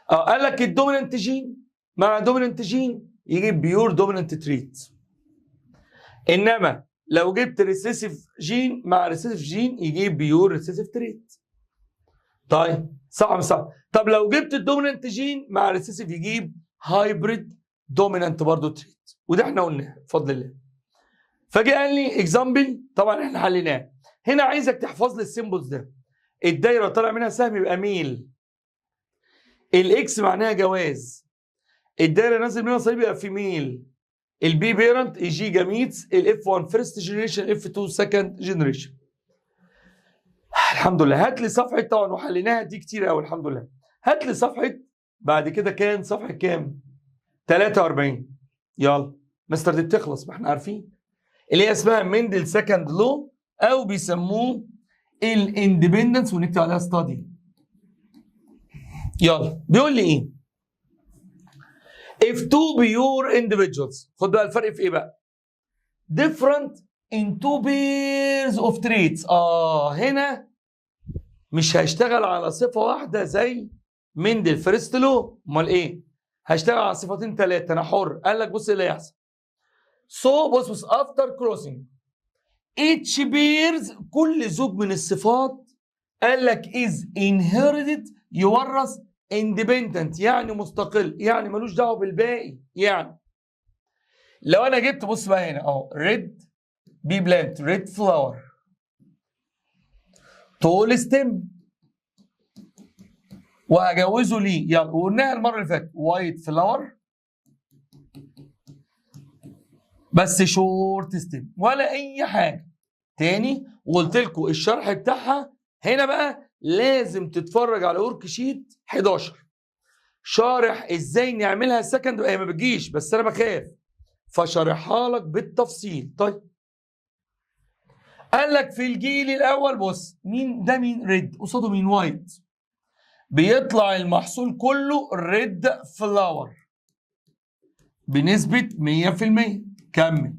قال لك الدومينانت جين مع دومينانت جين يجيب بيور دومينانت تريت، انما لو جبت ريسيسيف جين مع ريسيسيف جين يجيب بيور ريسيسيف تريت. طيب صح مش صح؟ طب لو جبت الدومينانت جين مع ريسيسيف يجيب هايبريد دومينانت برضه تريت، وده احنا قلناه بفضل الله. فجي قال لي اكزامبل، طبعا احنا حليناه. هنا عايزك تحفظ لي السيمبلز ده. الدايره طالع منها سهم يبقى ميل، الاكس معناها جواز، الدايره نازل منها صليب يبقى فيميل، البي بيرنت جي جاميتس، الاف 1 فيرست جنريشن، اف 2 سكند جنريشن. الحمد لله. هات لي صفحه، طبعا وحليناها دي كتير قوي الحمد لله. هات لي صفحه بعد كده، كان صفحه كام؟ 43. يلا مستر دي بتخلص ما احنا عارفين، اللي هي اسمها مندل سكند لو او بيسموه الاندبندنس، ونكتب عليها ستادي. يلا بيقول لي ايه؟ if two pure individuals، خد بقى الفرق في ايه بقى؟ different in two pairs of traits. هنا مش هشتغل على صفة واحدة زي مندل فيرست لو، امال ايه؟ هشتغل على صفتين ثلاثة، انا حر. قال لك بص ايه اللي هيحصل. بص after crossing each pairs، كل زوج من الصفات قال لك is inherited، يورث independent يعني مستقل، يعني ملوش دعوه بالباقي. يعني لو انا جبت، بص بقى هنا اهو، ريد بي بلانت، ريد فلاور، تول ستيم، وهجوزه ليه، يلا وقلناها المره اللي فاتت، وايت فلاور بس شورت ستيم، ولا اي حاجه تاني. وقلت لكم الشرح بتاعها هنا بقى لازم تتفرج على ورك شيت 11 شارح ازاي نعملها سكند. هي ما بتجيش بس انا بخاف فشارحها لك بالتفصيل. طيب قال لك في الجيل الاول، بص مين ده؟ مين ريد قصاده مين؟ وايت. بيطلع المحصول كله ريد فلاور بنسبه 100%. كمل.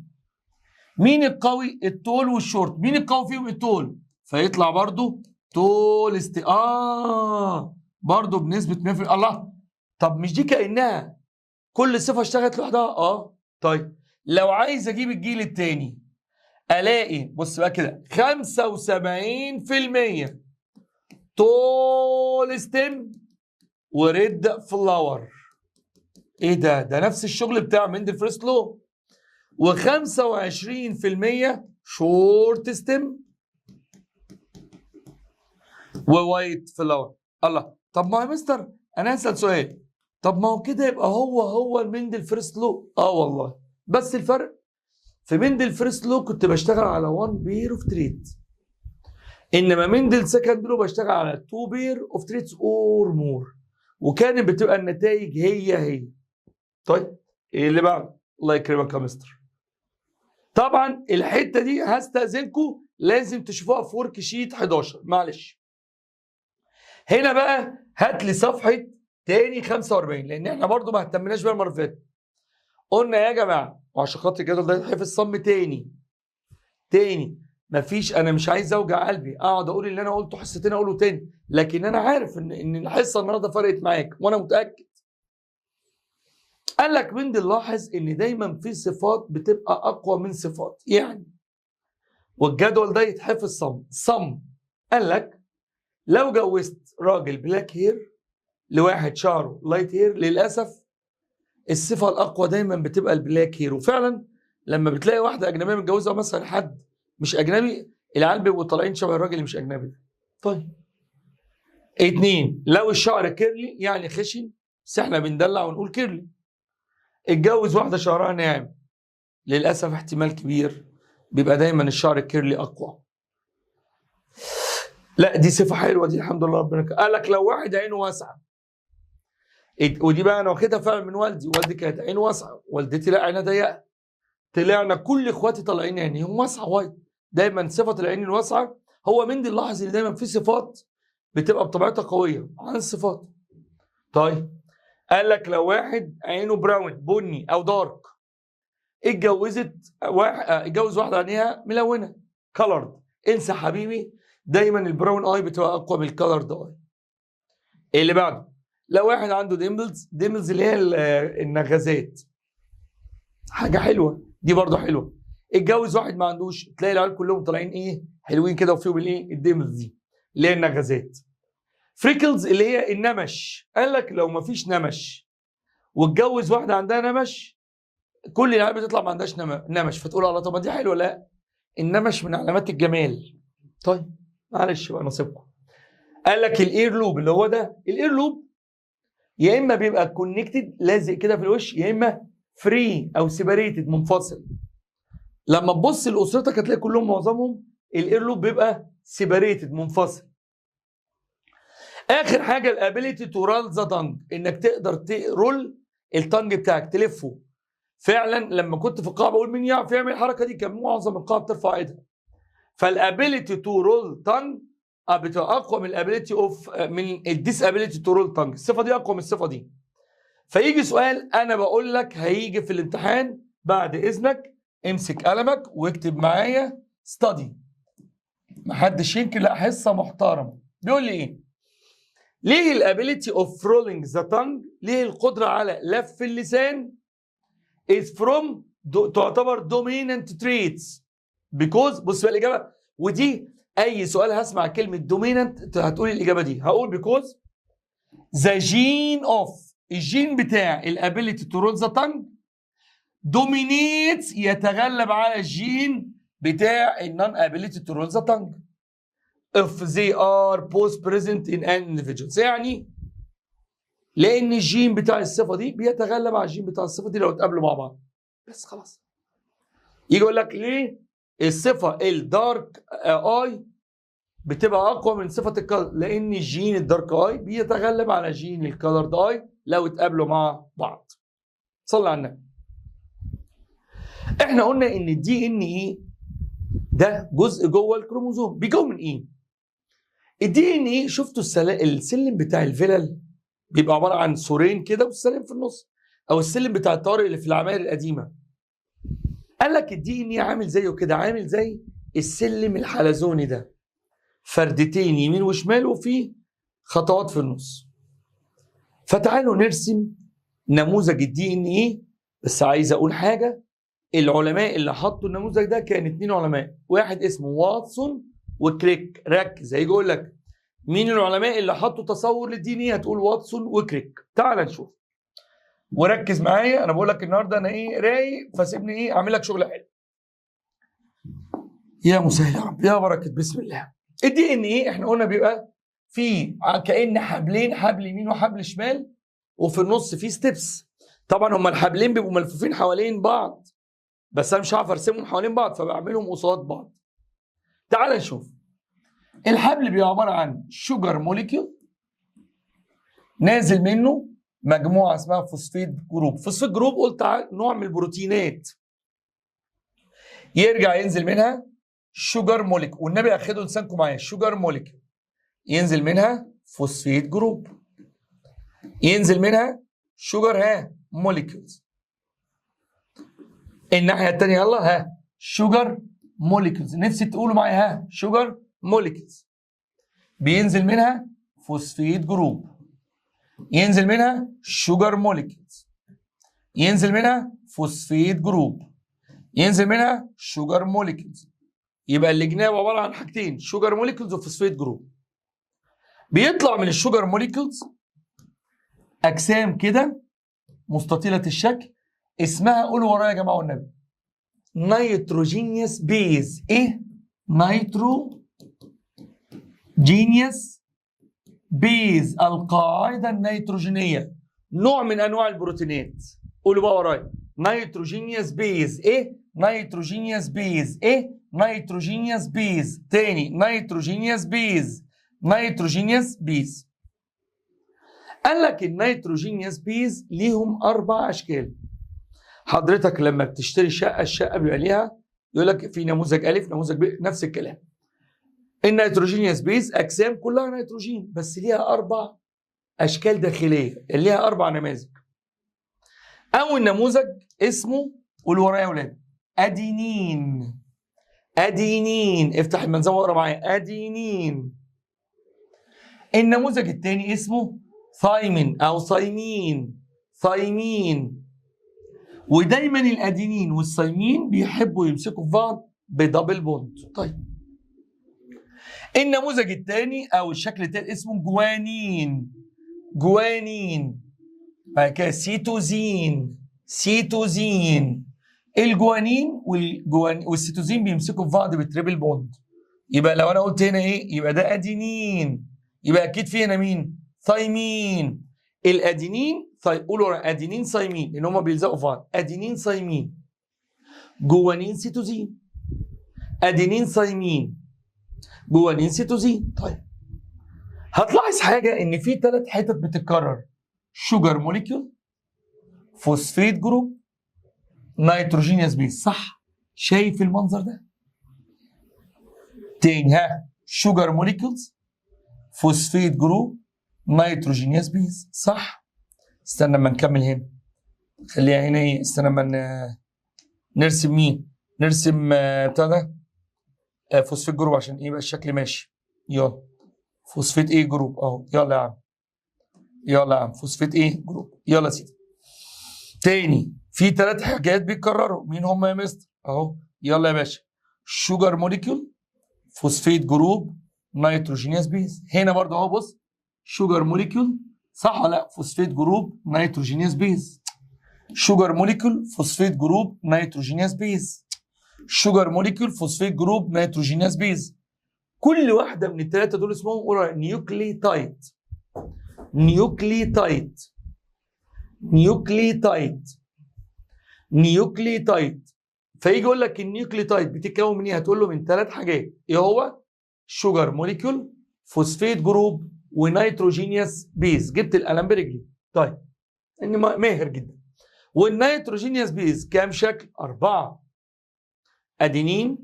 مين القوي؟ التول والشورت. مين القوي فيهم؟ التول، فيطلع برضو تول برضو بنسبه 100%. الله، طب مش دي كأنها كل صفة اشتغلت لوحدها؟ طيب لو عايز اجيب الجيل الثاني الاقي، بص بقى كده، 75% تول ستيم وريد فلاور. ايه ده؟ ده نفس الشغل بتاع مندل فيرست لو. و25% شورت ستيم ووايت فلاور. الله، طب ما يا مستر انا هسأل سؤال، طب ما هو كده يبقى هو المندل فيرست لو. والله، بس الفرق في مندل فيرست لو كنت بشتغل على 1 بير اوف تريت، انما مندل سكند لو بشتغل على 2 بير اوف تريتس اور مور، وكانت بتبقى النتائج هي. طيب ايه اللي بعد؟ الله يكرمك يا مستر. طبعا الحته دي هستأذنكم لازم تشوفوها في ورك شيت 11، معلش. هنا بقى هات لي صفحه تاني 45، لان احنا برضو ما اهتمناش بيها المره اللي فاتت. قلنا يا جماعه، وعشان خاطر الجدول ده يتحفظ صم تاني، مفيش، انا مش عايز اوجع قلبي اقعد اقول اللي انا قلته حصتين اقوله تاني، لكن انا عارف ان الحصه النهارده فرقت معاك وانا متاكد. قال لك مندل لاحظ ان دايما في صفات بتبقى اقوى من صفات، يعني والجدول ده يتحفظ صم. قال لك لو جوزت راجل بلاك هير لواحد شعره لايت هير، للاسف الصفه الاقوى دايما بتبقى البلاك هير. وفعلا لما بتلاقي واحده اجنبيه متجوزه مثلا حد مش اجنبي، العيال بيبقوا طالعين شبه الراجل اللي مش اجنبي ده. طيب 2، لو الشعر كيرلي يعني خشن، بس احنا بندلع ونقول كيرلي، اتجوز واحده شعرها ناعم، للاسف احتمال كبير بيبقى دايما الشعر الكيرلي اقوى. لا دي صفه حلوه دي، الحمد لله ربنا. قال لك لو واحد عينه واسعه، ودي بقى انا واخدها فعلا من والدي كانت عينه واسعه، والدتي لا عينها ضيقه، طلعنا كل اخواتي طالعين عينيهم واسعه وايد. دايما صفه العين الواسعه هو مندي نلاحظ ان دايما في صفات بتبقى بطبيعتها قويه عن الصفات. طيب قال لك لو واحد عينه براون بني او دارك، اتجوز واحده عينيها ملونه كولرد، انسى حبيبي، دايما البراون اي بتبقى اقوى من الكولرد اي. اللي بعده لو واحد عنده ديمبلز اللي هي النغزات، حاجه حلوه دي برضه حلوه. اتجوز واحد ما عندوش، تلاقي العيال كلهم طالعين ايه حلوين كده وفيهم الايه الديمبلز دي اللي هي النغزات. فريكلز اللي هي النمش، قال لك لو ما فيش نمش واتجوز واحده عندها نمش، كل العيال بتطلع ما عندهاش نمش، فتقول الله طب ما دي حلوه. لا، النمش من علامات الجمال. طيب معلش بقى نصيبكم. قال لك الاير لوب اللي هو ده، الاير لوب يا اما بيبقى كونكتد لازق كده في الوش، يا اما فري او سيبريتد منفصل. لما تبص لاسرتك هتلاقي كلهم معظمهم الاير لوب بيبقى سيبريتد منفصل. اخر حاجه الابيليتي تو رول ذا تانج، انك تقدر ترول التانج بتاعك تلفه. فعلا لما كنت في القاعه بقول مين يعرف يعمل الحركه دي، كان معظم القاعه بترفع ايدها. فالابيليتي تو رول تانج بتبقى اقوى من الابيليتي من الديسابيليتي تو رول تانج، الصفه دي اقوى من الصفه دي. فيجي سؤال انا بقول لك هيجي في الامتحان، بعد اذنك امسك قلمك واكتب معايا ستادي، محدش ينكر، لا حصه محترمه. بيقول لي ايه؟ ليه الابيليتي اوف رولينج ذا تانج، ليه القدره على لف اللسان is from تعتبر dominant traits because، بص بقى الاجابه، ودي اي سؤال هسمع كلمه dominant هتقول الاجابه دي، هقول because the gene of، الجين بتاع الابيليتي تو رول ذا تانج dominates، يتغلب على الجين بتاع النون ابيليتي تو رول ذا تانج if they are both present in an individual. يعني لان الجين بتاع الصفه دي بيتغلب على الجين بتاع الصفه دي لو اتقابلوا مع بعض، بس خلاص. يجي يقول لك ليه الصفه الدارك اي بتبقى اقوى من صفه الكلر، لان الجين الدارك اي بيتغلب على جين الكلرد اي لو اتقابلوا مع بعض. صلي على النبي. احنا قلنا ان الدي ان ايه ده جزء جوه الكروموزوم، بيكون من ايه؟ الدي ان ايه شفتوا السلم بتاع الفلل بيبقى عباره عن سورين كده والسلم في النص، او السلم بتاع الطوارئ اللي في العماير القديمه. قال لك الدي ان ايه عامل زيه كده، عامل زي السلم الحلزوني ده، فردتين يمين وشمال وفي خطوات في النص. فتعالوا نرسم نموذج الدي ان ايه. بس عايز اقول حاجه، العلماء اللي حطوا النموذج ده كان 2 علماء، واحد اسمه واتسون وكريك. ركز، هيجي يقول لك مين العلماء اللي حطوا تصور للدي ان ايه، هتقول واتسون وكريك. تعال نشوف وركز معايا، انا بقول لك النهارده انا ايه رايق، فسيبني ايه اعمل لك شغل حلو. يا مسهل يا رب، يا بركه بسم الله. الدي ان ايه احنا قلنا بيبقى في كأن حبلين، حبل يمين وحبل شمال، وفي النص في ستيبس. طبعا هما الحبلين بيبقوا ملفوفين حوالين بعض، بس انا مش هعرف ارسمهم حوالين بعض فبعملهم قصاد بعض. تعال نشوف. الحبل بيبقى عباره عن شوجر موليكيول، نازل منه مجموعه اسمها فوسفيد جروب. فوسفيد جروب قلت نوع من البروتينات، يرجع ينزل منها شوجر موليكيول، والنبي اخدوا لسانكم معايا، شوجر موليكيول ينزل منها فوسفيد جروب، ينزل منها شوجر موليكيولز. الناحيه الثانيه يلا شوجر موليكيولز، نفسي تقولوا معايا شوجر موليكيولز، بينزل منها فوسفيد جروب، ينزل منها شوجر موليكيولز، ينزل منها فوسفيد جروب، ينزل منها شوجر موليكيولز. يبقى الجناب عباره عن حاجتين، شوجر موليكيولز وفوسفيد جروب. بيطلع من الشوجر موليكيولز اجسام كده مستطيله الشكل، اسمها قولوا ورايا يا جماعه والنبي، نيتروجينيوس بيز. ايه؟ نيتروجينيوس بيز، القاعده النيتروجينيه، نوع من انواع البروتينات. قولوا بقى ورايا، نيتروجينيوس بيز. ايه؟ نيتروجينيوس بيز. ايه؟ نيتروجينيوس بيز. تاني، نيتروجينيوس بيز، نيتروجينيوس بيز. قال لك النيتروجينيوس بيز ليهم 4 اشكال. حضرتك لما بتشتري شقه، الشقه بيبقى ليها يقول لك في نموذج الف، نموذج ب، نفس الكلام. النيتروجينيوس بيز اجسام كلها نيتروجين بس ليها 4 اشكال داخليه، ليها 4 نماذج. اول نموذج اسمه، قولوا ورايا يا ولاد، ادينين. ادينين، افتح المنظومه واقرا معايا، ادينين. النموذج الثاني اسمه ثايمين او ثايمين. ثايمين. ودايما الادينين والثايمين بيحبوا يمسكوا في بعض بدبل بوند. طيب النموذج الثاني او الشكل الثاني اسمه جوانين. جوانين. بعد كده سيتوزين. سيتوزين. الجوانين والسيتوزين بيمسكوا في بعض بتريبل بوند. يبقى لو انا قلت هنا ايه يبقى ده ادينين، يبقى اكيد في هنا مين؟ ثايمين. الادينين قولوا ادينين ثايمين لان هم بيلزقوا في بعض. ادينين ثايمين. جوانين سيتوزين. ادينين ثايمين. جوانين سيتوزين. طيب هتلاحظ حاجه ان في 3 حتت بتتكرر: شوجر موليكيول، فوسفيت جروب، نيتروجينيوس بيز. صح؟ شايف المنظر ده؟ تاني، ها، شوجر موليكيولز، فوسفيت جروب، نيتروجينيوس بيز. صح؟ استنى اما نكمل هنا. خليها هنا ايه؟ استنى اما نرسم مين؟ نرسم بتاع ده فوسفيت جروب عشان ايه يبقى الشكل ماشي. يلا فوسفيت ايه جروب اهو. يلا يا عم. يلا يا عم فوسفيت ايه جروب. يلا يا سيدي. تاني في 3 حاجات بيتكرروا، مين هم يا مستر؟ اهو. يلا يا باشا. شوجر موليكيول، فوسفيت جروب، نيتروجينيوس بيز. هنا برضه اهو بص، شوجر موليكيول، صح ولا لا؟ فوسفيت جروب، نيتروجينيوس بيز. شوجر موليكيول، فوسفيت جروب، نيتروجينيوس بيز. شوجر موليكيول، فوسفيت جروب، نيتروجينيوس بيز. كل واحده من ال3 دول اسمهم نيوكليتايد. نيوكليتايد. نيوكليتايد. نيوكليتايد. فيجي يقول لك النيوكليتايد بتتكون من ايه؟ هتقول له من 3 حاجات. ايه هو؟ شوجر موليكيول، فوسفيت جروب، ونيتروجينيوس بيز. جبت القلم برجلي. طيب اني ماهر جدا. والنيتروجينيوس بيز كام شكل؟ 4: ادينين،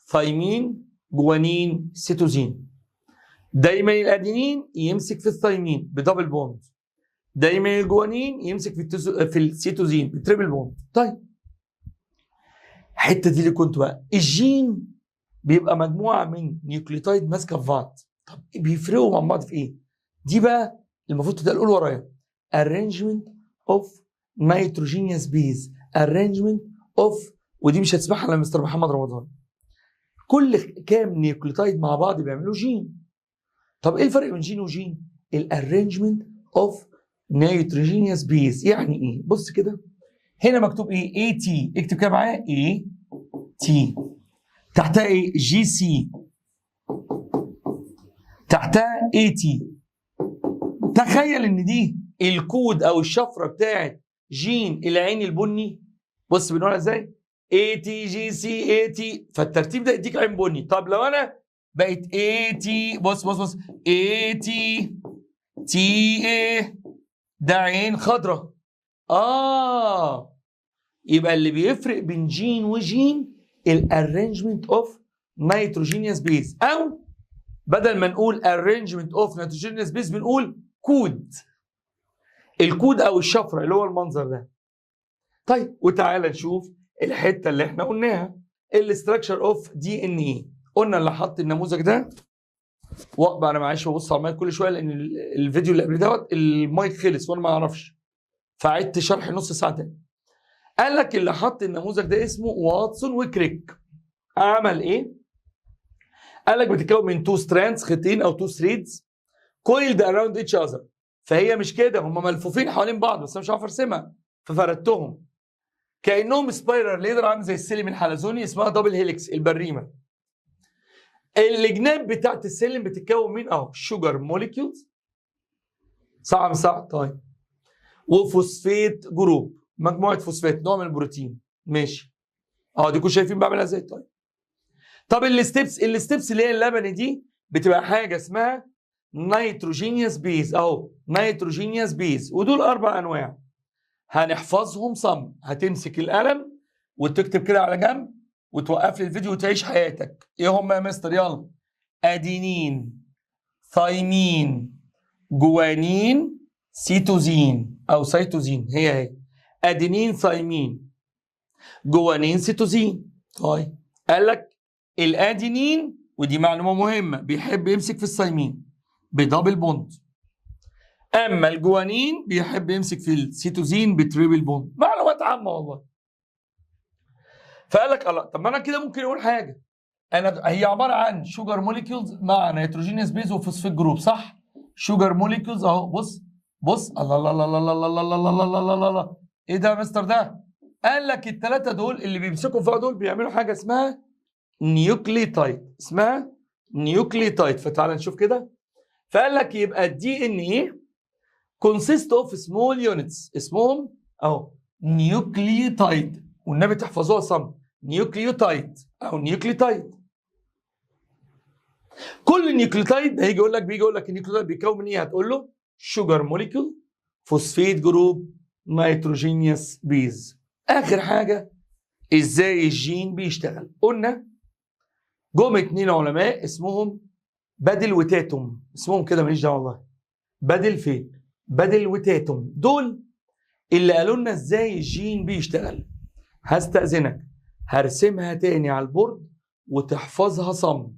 ثايمين، جوانين، سيتوزين. دايما الادينين يمسك في الثايمين بدبل بوند. دايما الجوانين يمسك في السيتوزين بتريبل بوند. طيب الحته دي اللي كنت بقى، الجين بيبقى مجموعه من نيوكليوتايد ماسكه في بعض. طب بيفرقوا مع بعض في ايه؟ دي بقى المفروض تقول ورايا: arrangement of nitrogenous base. arrangement of، ودي مش هتسمعها الا مستر محمد رمضان. كل كام نيوكليوتايد مع بعض بيعملوا جين. طب ايه الفرق بين جين وجين؟ الارينجمنت اوف نيتروجينيوس بيز. يعني ايه؟ بص كده، هنا مكتوب ايه؟ اي تي. اكتب كده معايا اي تي. تحتها ايه؟ جي سي. تحتها اي تي. تخيل ان دي الكود او الشفره بتاعت جين العين البني. بص بنقولها ازاي؟ اي تي جي سي اي تي. فالترتيب ده يديك عين بني. طب لو انا بقت اي تي، بص بص بص، اي تي تي ايه، ده عين خضراء. يبقى اللي بيفرق بين جين وجين الارينجمنت اوف نيتروجينيوس بيز، او بدل ما نقول ارينجمنت اوف نيتروجينيوس بيز بنقول كود. الكود او الشفره اللي هو المنظر ده. طيب وتعالى نشوف الحته اللي احنا قلناها، الاستراكشر اوف دي ان ايه. قلنا اللي حط النموذج ده، واقبع انا معلش ببص على المايك كل شويه لان الفيديو اللي قبل دوت المايك خلص وانا ما اعرفش، فعدت شرح نص ساعه تاني. قال لك اللي حط النموذج ده اسمه واتسون وكريك. عمل ايه؟ قال لك بتتكون من 2 ستراندز، خيطين او 2 ثريدز كويلد اراوند ايتش اذر. فهي مش كده، هم ملفوفين حوالين بعض بس انا مش عارف ارسمها ففردتهم كانهم سبايرال ليدر عامل زي السلم الحلزوني، اسمها دبل هيليكس البريمه. الجناب بتاعت السلم بتتكون من اهو شوجر موليكيولز، صح مش صح؟ طيب وفوسفيت جروب، مجموعه فوسفات نوع من البروتين. ماشي ديكوا شايفين بعملها ازاي؟ طب الستبس اللي هي اللبني دي بتبقى حاجه اسمها نيتروجينيوس بيز. اهو نيتروجينيوس بيز، ودول 4 انواع هنحفظهم صم. هتمسك القلم وتكتب كده على جنب وتوقف لي الفيديو وتعيش حياتك. ايه هم يا مستر؟ يلا: ادينين ثايمين جوانين سيتوزين او سيتوزين، هي ادينين ثايمين جوانين سيتوزين. طيب قال لك الادينين، ودي معلومه مهمه، بيحب يمسك في الثايمين بدبل بوند، اما الجوانين بيحب يمسك في السيتوزين بتريبل بوند. معلومات عامه والله. فقال لك الله، طب ما انا كده ممكن اقول حاجه، هي عباره عن شوجر موليكيولز مع نيتروجينيوس بيز وفوسفيت جروب، صح؟ شوجر موليكيولز اهو، بص الله الله الله الله الله الله الله الله الله الله الله، ايه ده يا مستر ده؟ قال لك الثلاثه دول اللي بيمسكوا فيها دول بيعملوا حاجه اسمها نيوكليتايد، اسمها نيوكليتايد. فتعال نشوف كده. فقال لك يبقى الدي ان ايه كونسيست اوف سمول يونتس، اسمهم اهو نيوكليتايد، والنبي تحفظوها صم، نيوكليوتايد او نيوكليتايد. كل نيوكليوتايد هيجي يقول لك، بيجي يقول لك النيوكليوتايد بيكون من ايه؟ هتقول له شوجر موليكيول، فوسفيت جروب، نيتروجينيوس بيز. اخر حاجه ازاي الجين بيشتغل؟ قلنا جم 2 علماء اسمهم بادل وتاتوم، اسمهم كده ماليش دعوه والله. بادل فين؟ بادل وتاتوم، دول اللي قالوا لنا ازاي الجين بيشتغل. هستأذنك هرسمها تاني على البورد وتحفظها صم.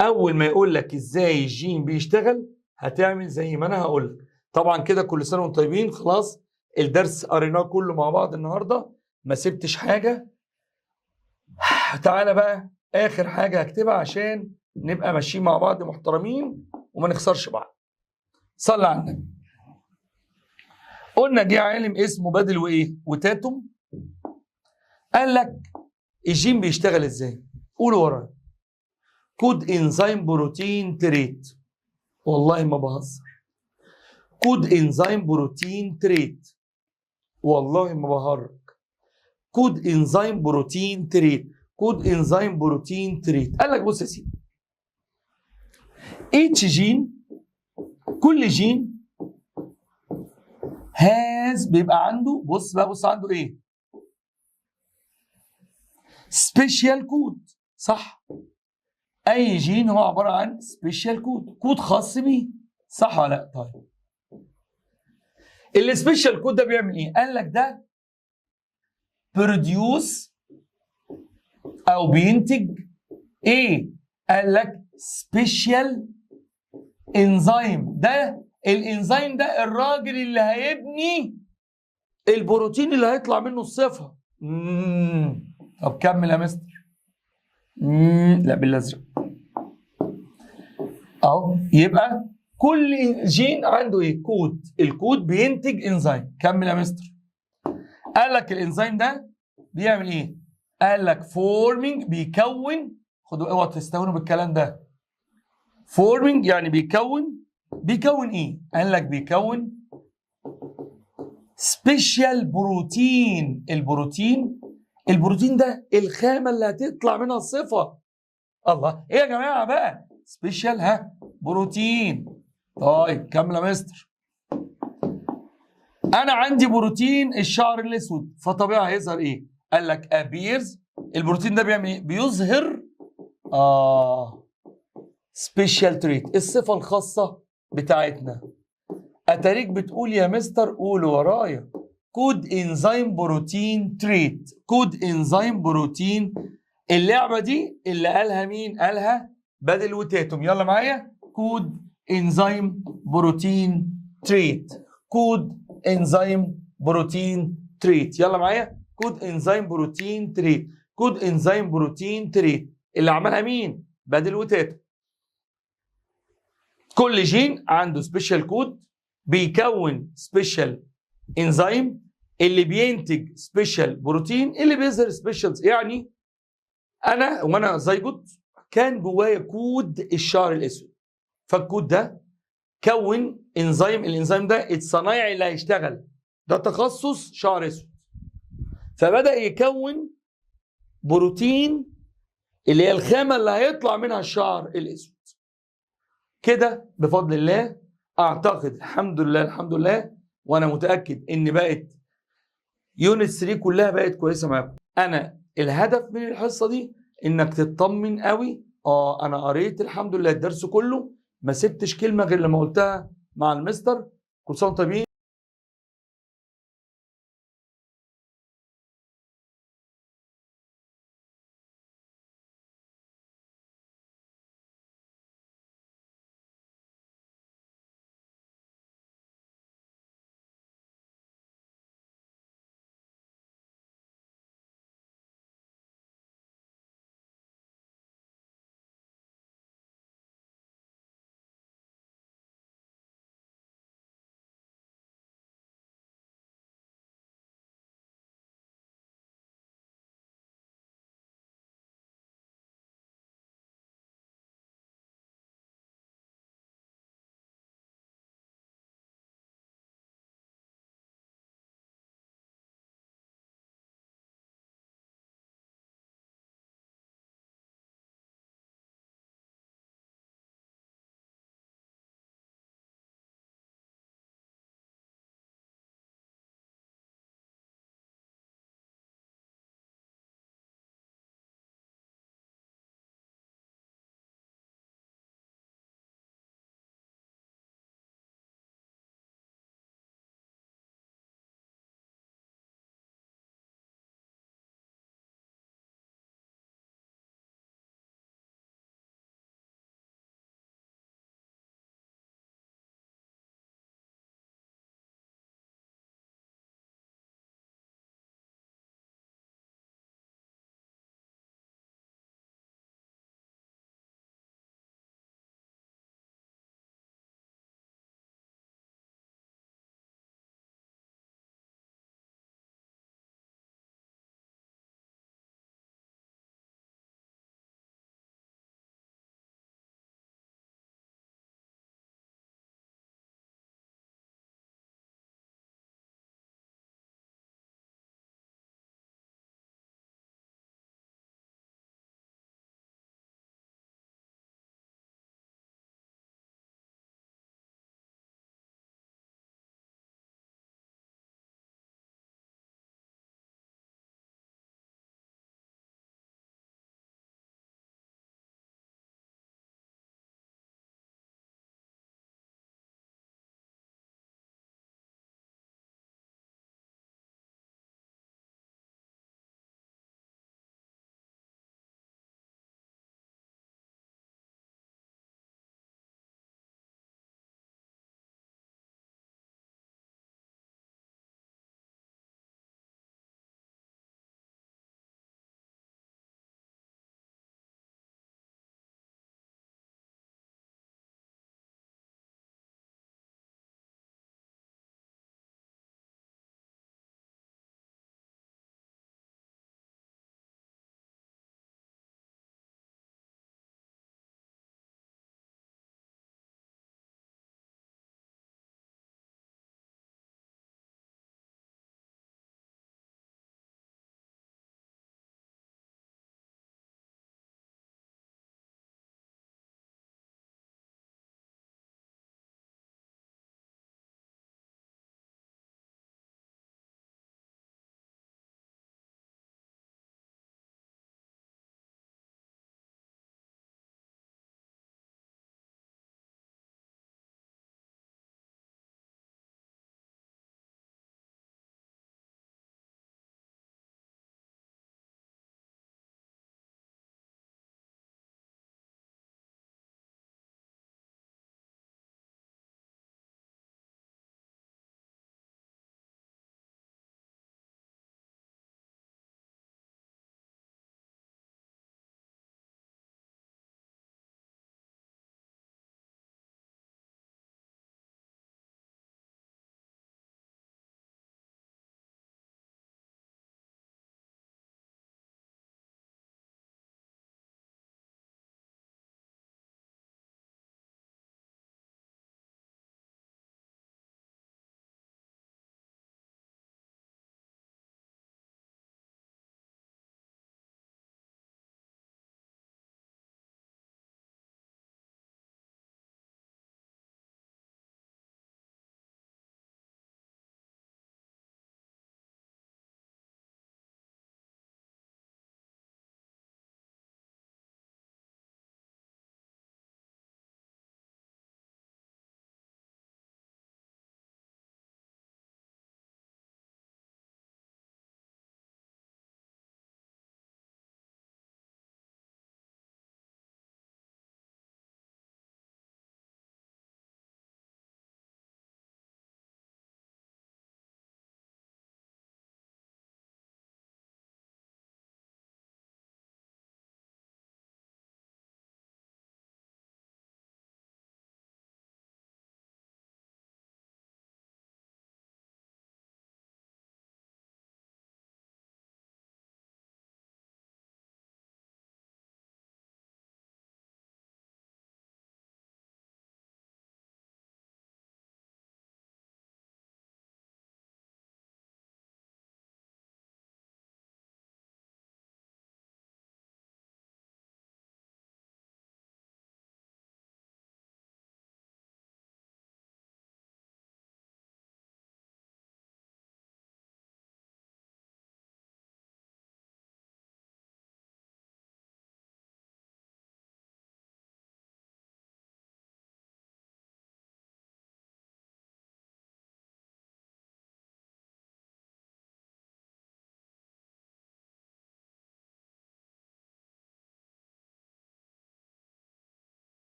اول ما يقول لك ازاي الجين بيشتغل هتعمل زي ما انا هقول لك. طبعا كده كل سنه وانتم طيبين، خلاص الدرس قريناه كله مع بعض النهارده، ما سبتش حاجه. تعالى بقى اخر حاجه هكتبها عشان نبقى ماشيين مع بعض محترمين وما نخسرش بعض. صلى على النبي. قلنا جه عالم اسمه بادل وايه وتاتوم، قال لك الجين بيشتغل ازاي؟ قولوا ورايا. كود انزيم بروتين تريت، والله ما بهزر، كود انزيم بروتين تريت، والله ما بهرج، كود انزيم بروتين تريت، كود انزيم بروتين تريت. قال لك بص يا سيدي، اتش جين، كل جين هاز بيبقى عنده، بص بقى بص عنده ايه؟ سبيشال كود، صح؟ اي جين هو عباره عن سبيشال كود، كود خاص بيه، صح ولا لا؟ طيب السبيشال كود ده بيعمل ايه؟ قال لك ده بروديوس او بينتج ايه؟ قال لك سبيشال انزيم. ده الانزيم ده الراجل اللي هيبني البروتين اللي هيطلع منه الصفه. طب كمل يا مستر. لا بالازرق اهو. يبقى كل جين عنده ايه؟ كود، الكود بينتج انزيم. كمل يا مستر. قال لك الانزيم ده بيعمل ايه؟ قال لك فورمينج، بيكون، خدوا اوعوا تستهونوا بالكلام ده، فورمينج يعني بيكون ايه؟ قال لك بيكون سبيشال بروتين. البروتين ده الخامه اللي هتطلع منها الصفه. الله، ايه يا جماعه بقى؟ سبيشال بروتين. طيب كمل يا مستر. انا عندي بروتين الشعر الاسود، فطبيعي هيظهر ايه؟ قال لك ابيرز. البروتين ده بيعمل ايه؟ بيظهر سبيشال تريت، الصفه الخاصه بتاعتنا. اتاريك بتقول يا مستر، قول ورايا. كود انزيم بروتين تريت، كود انزيم بروتين. اللعبه دي اللي قالها مين؟ قالها بادل وتاتوم. يلا معايا. كود انزيم بروتين تريت، كود انزيم بروتين تريت. يلا معايا. كود انزيم بروتين تريت، كود انزيم بروتين تريت. اللي عملها مين؟ بادل وتاتوم. كل جين عنده سبيشال كود بيكون سبيشال انزيم اللي بينتج سبيشال بروتين اللي بيظهر سبيشال. يعني انا وانا زيجوت كان جوايا كود الشعر الاسود، فالكود ده كون انزيم، الانزيم ده الصنايعي اللي هيشتغل ده تخصص شعر اسود، فبدأ يكون بروتين اللي هي الخامة اللي هيطلع منها الشعر الاسود. كده بفضل الله اعتقد الحمد لله وانا متأكد ان بقت يونت 3 كلها بقت كويسة معاكم. انا الهدف من الحصة دي انك تطمن قوي انا قريت الحمد لله الدرس كله، ما سبتش كلمه غير لما قلتها مع المستر. كل سنه وانتم طيبين.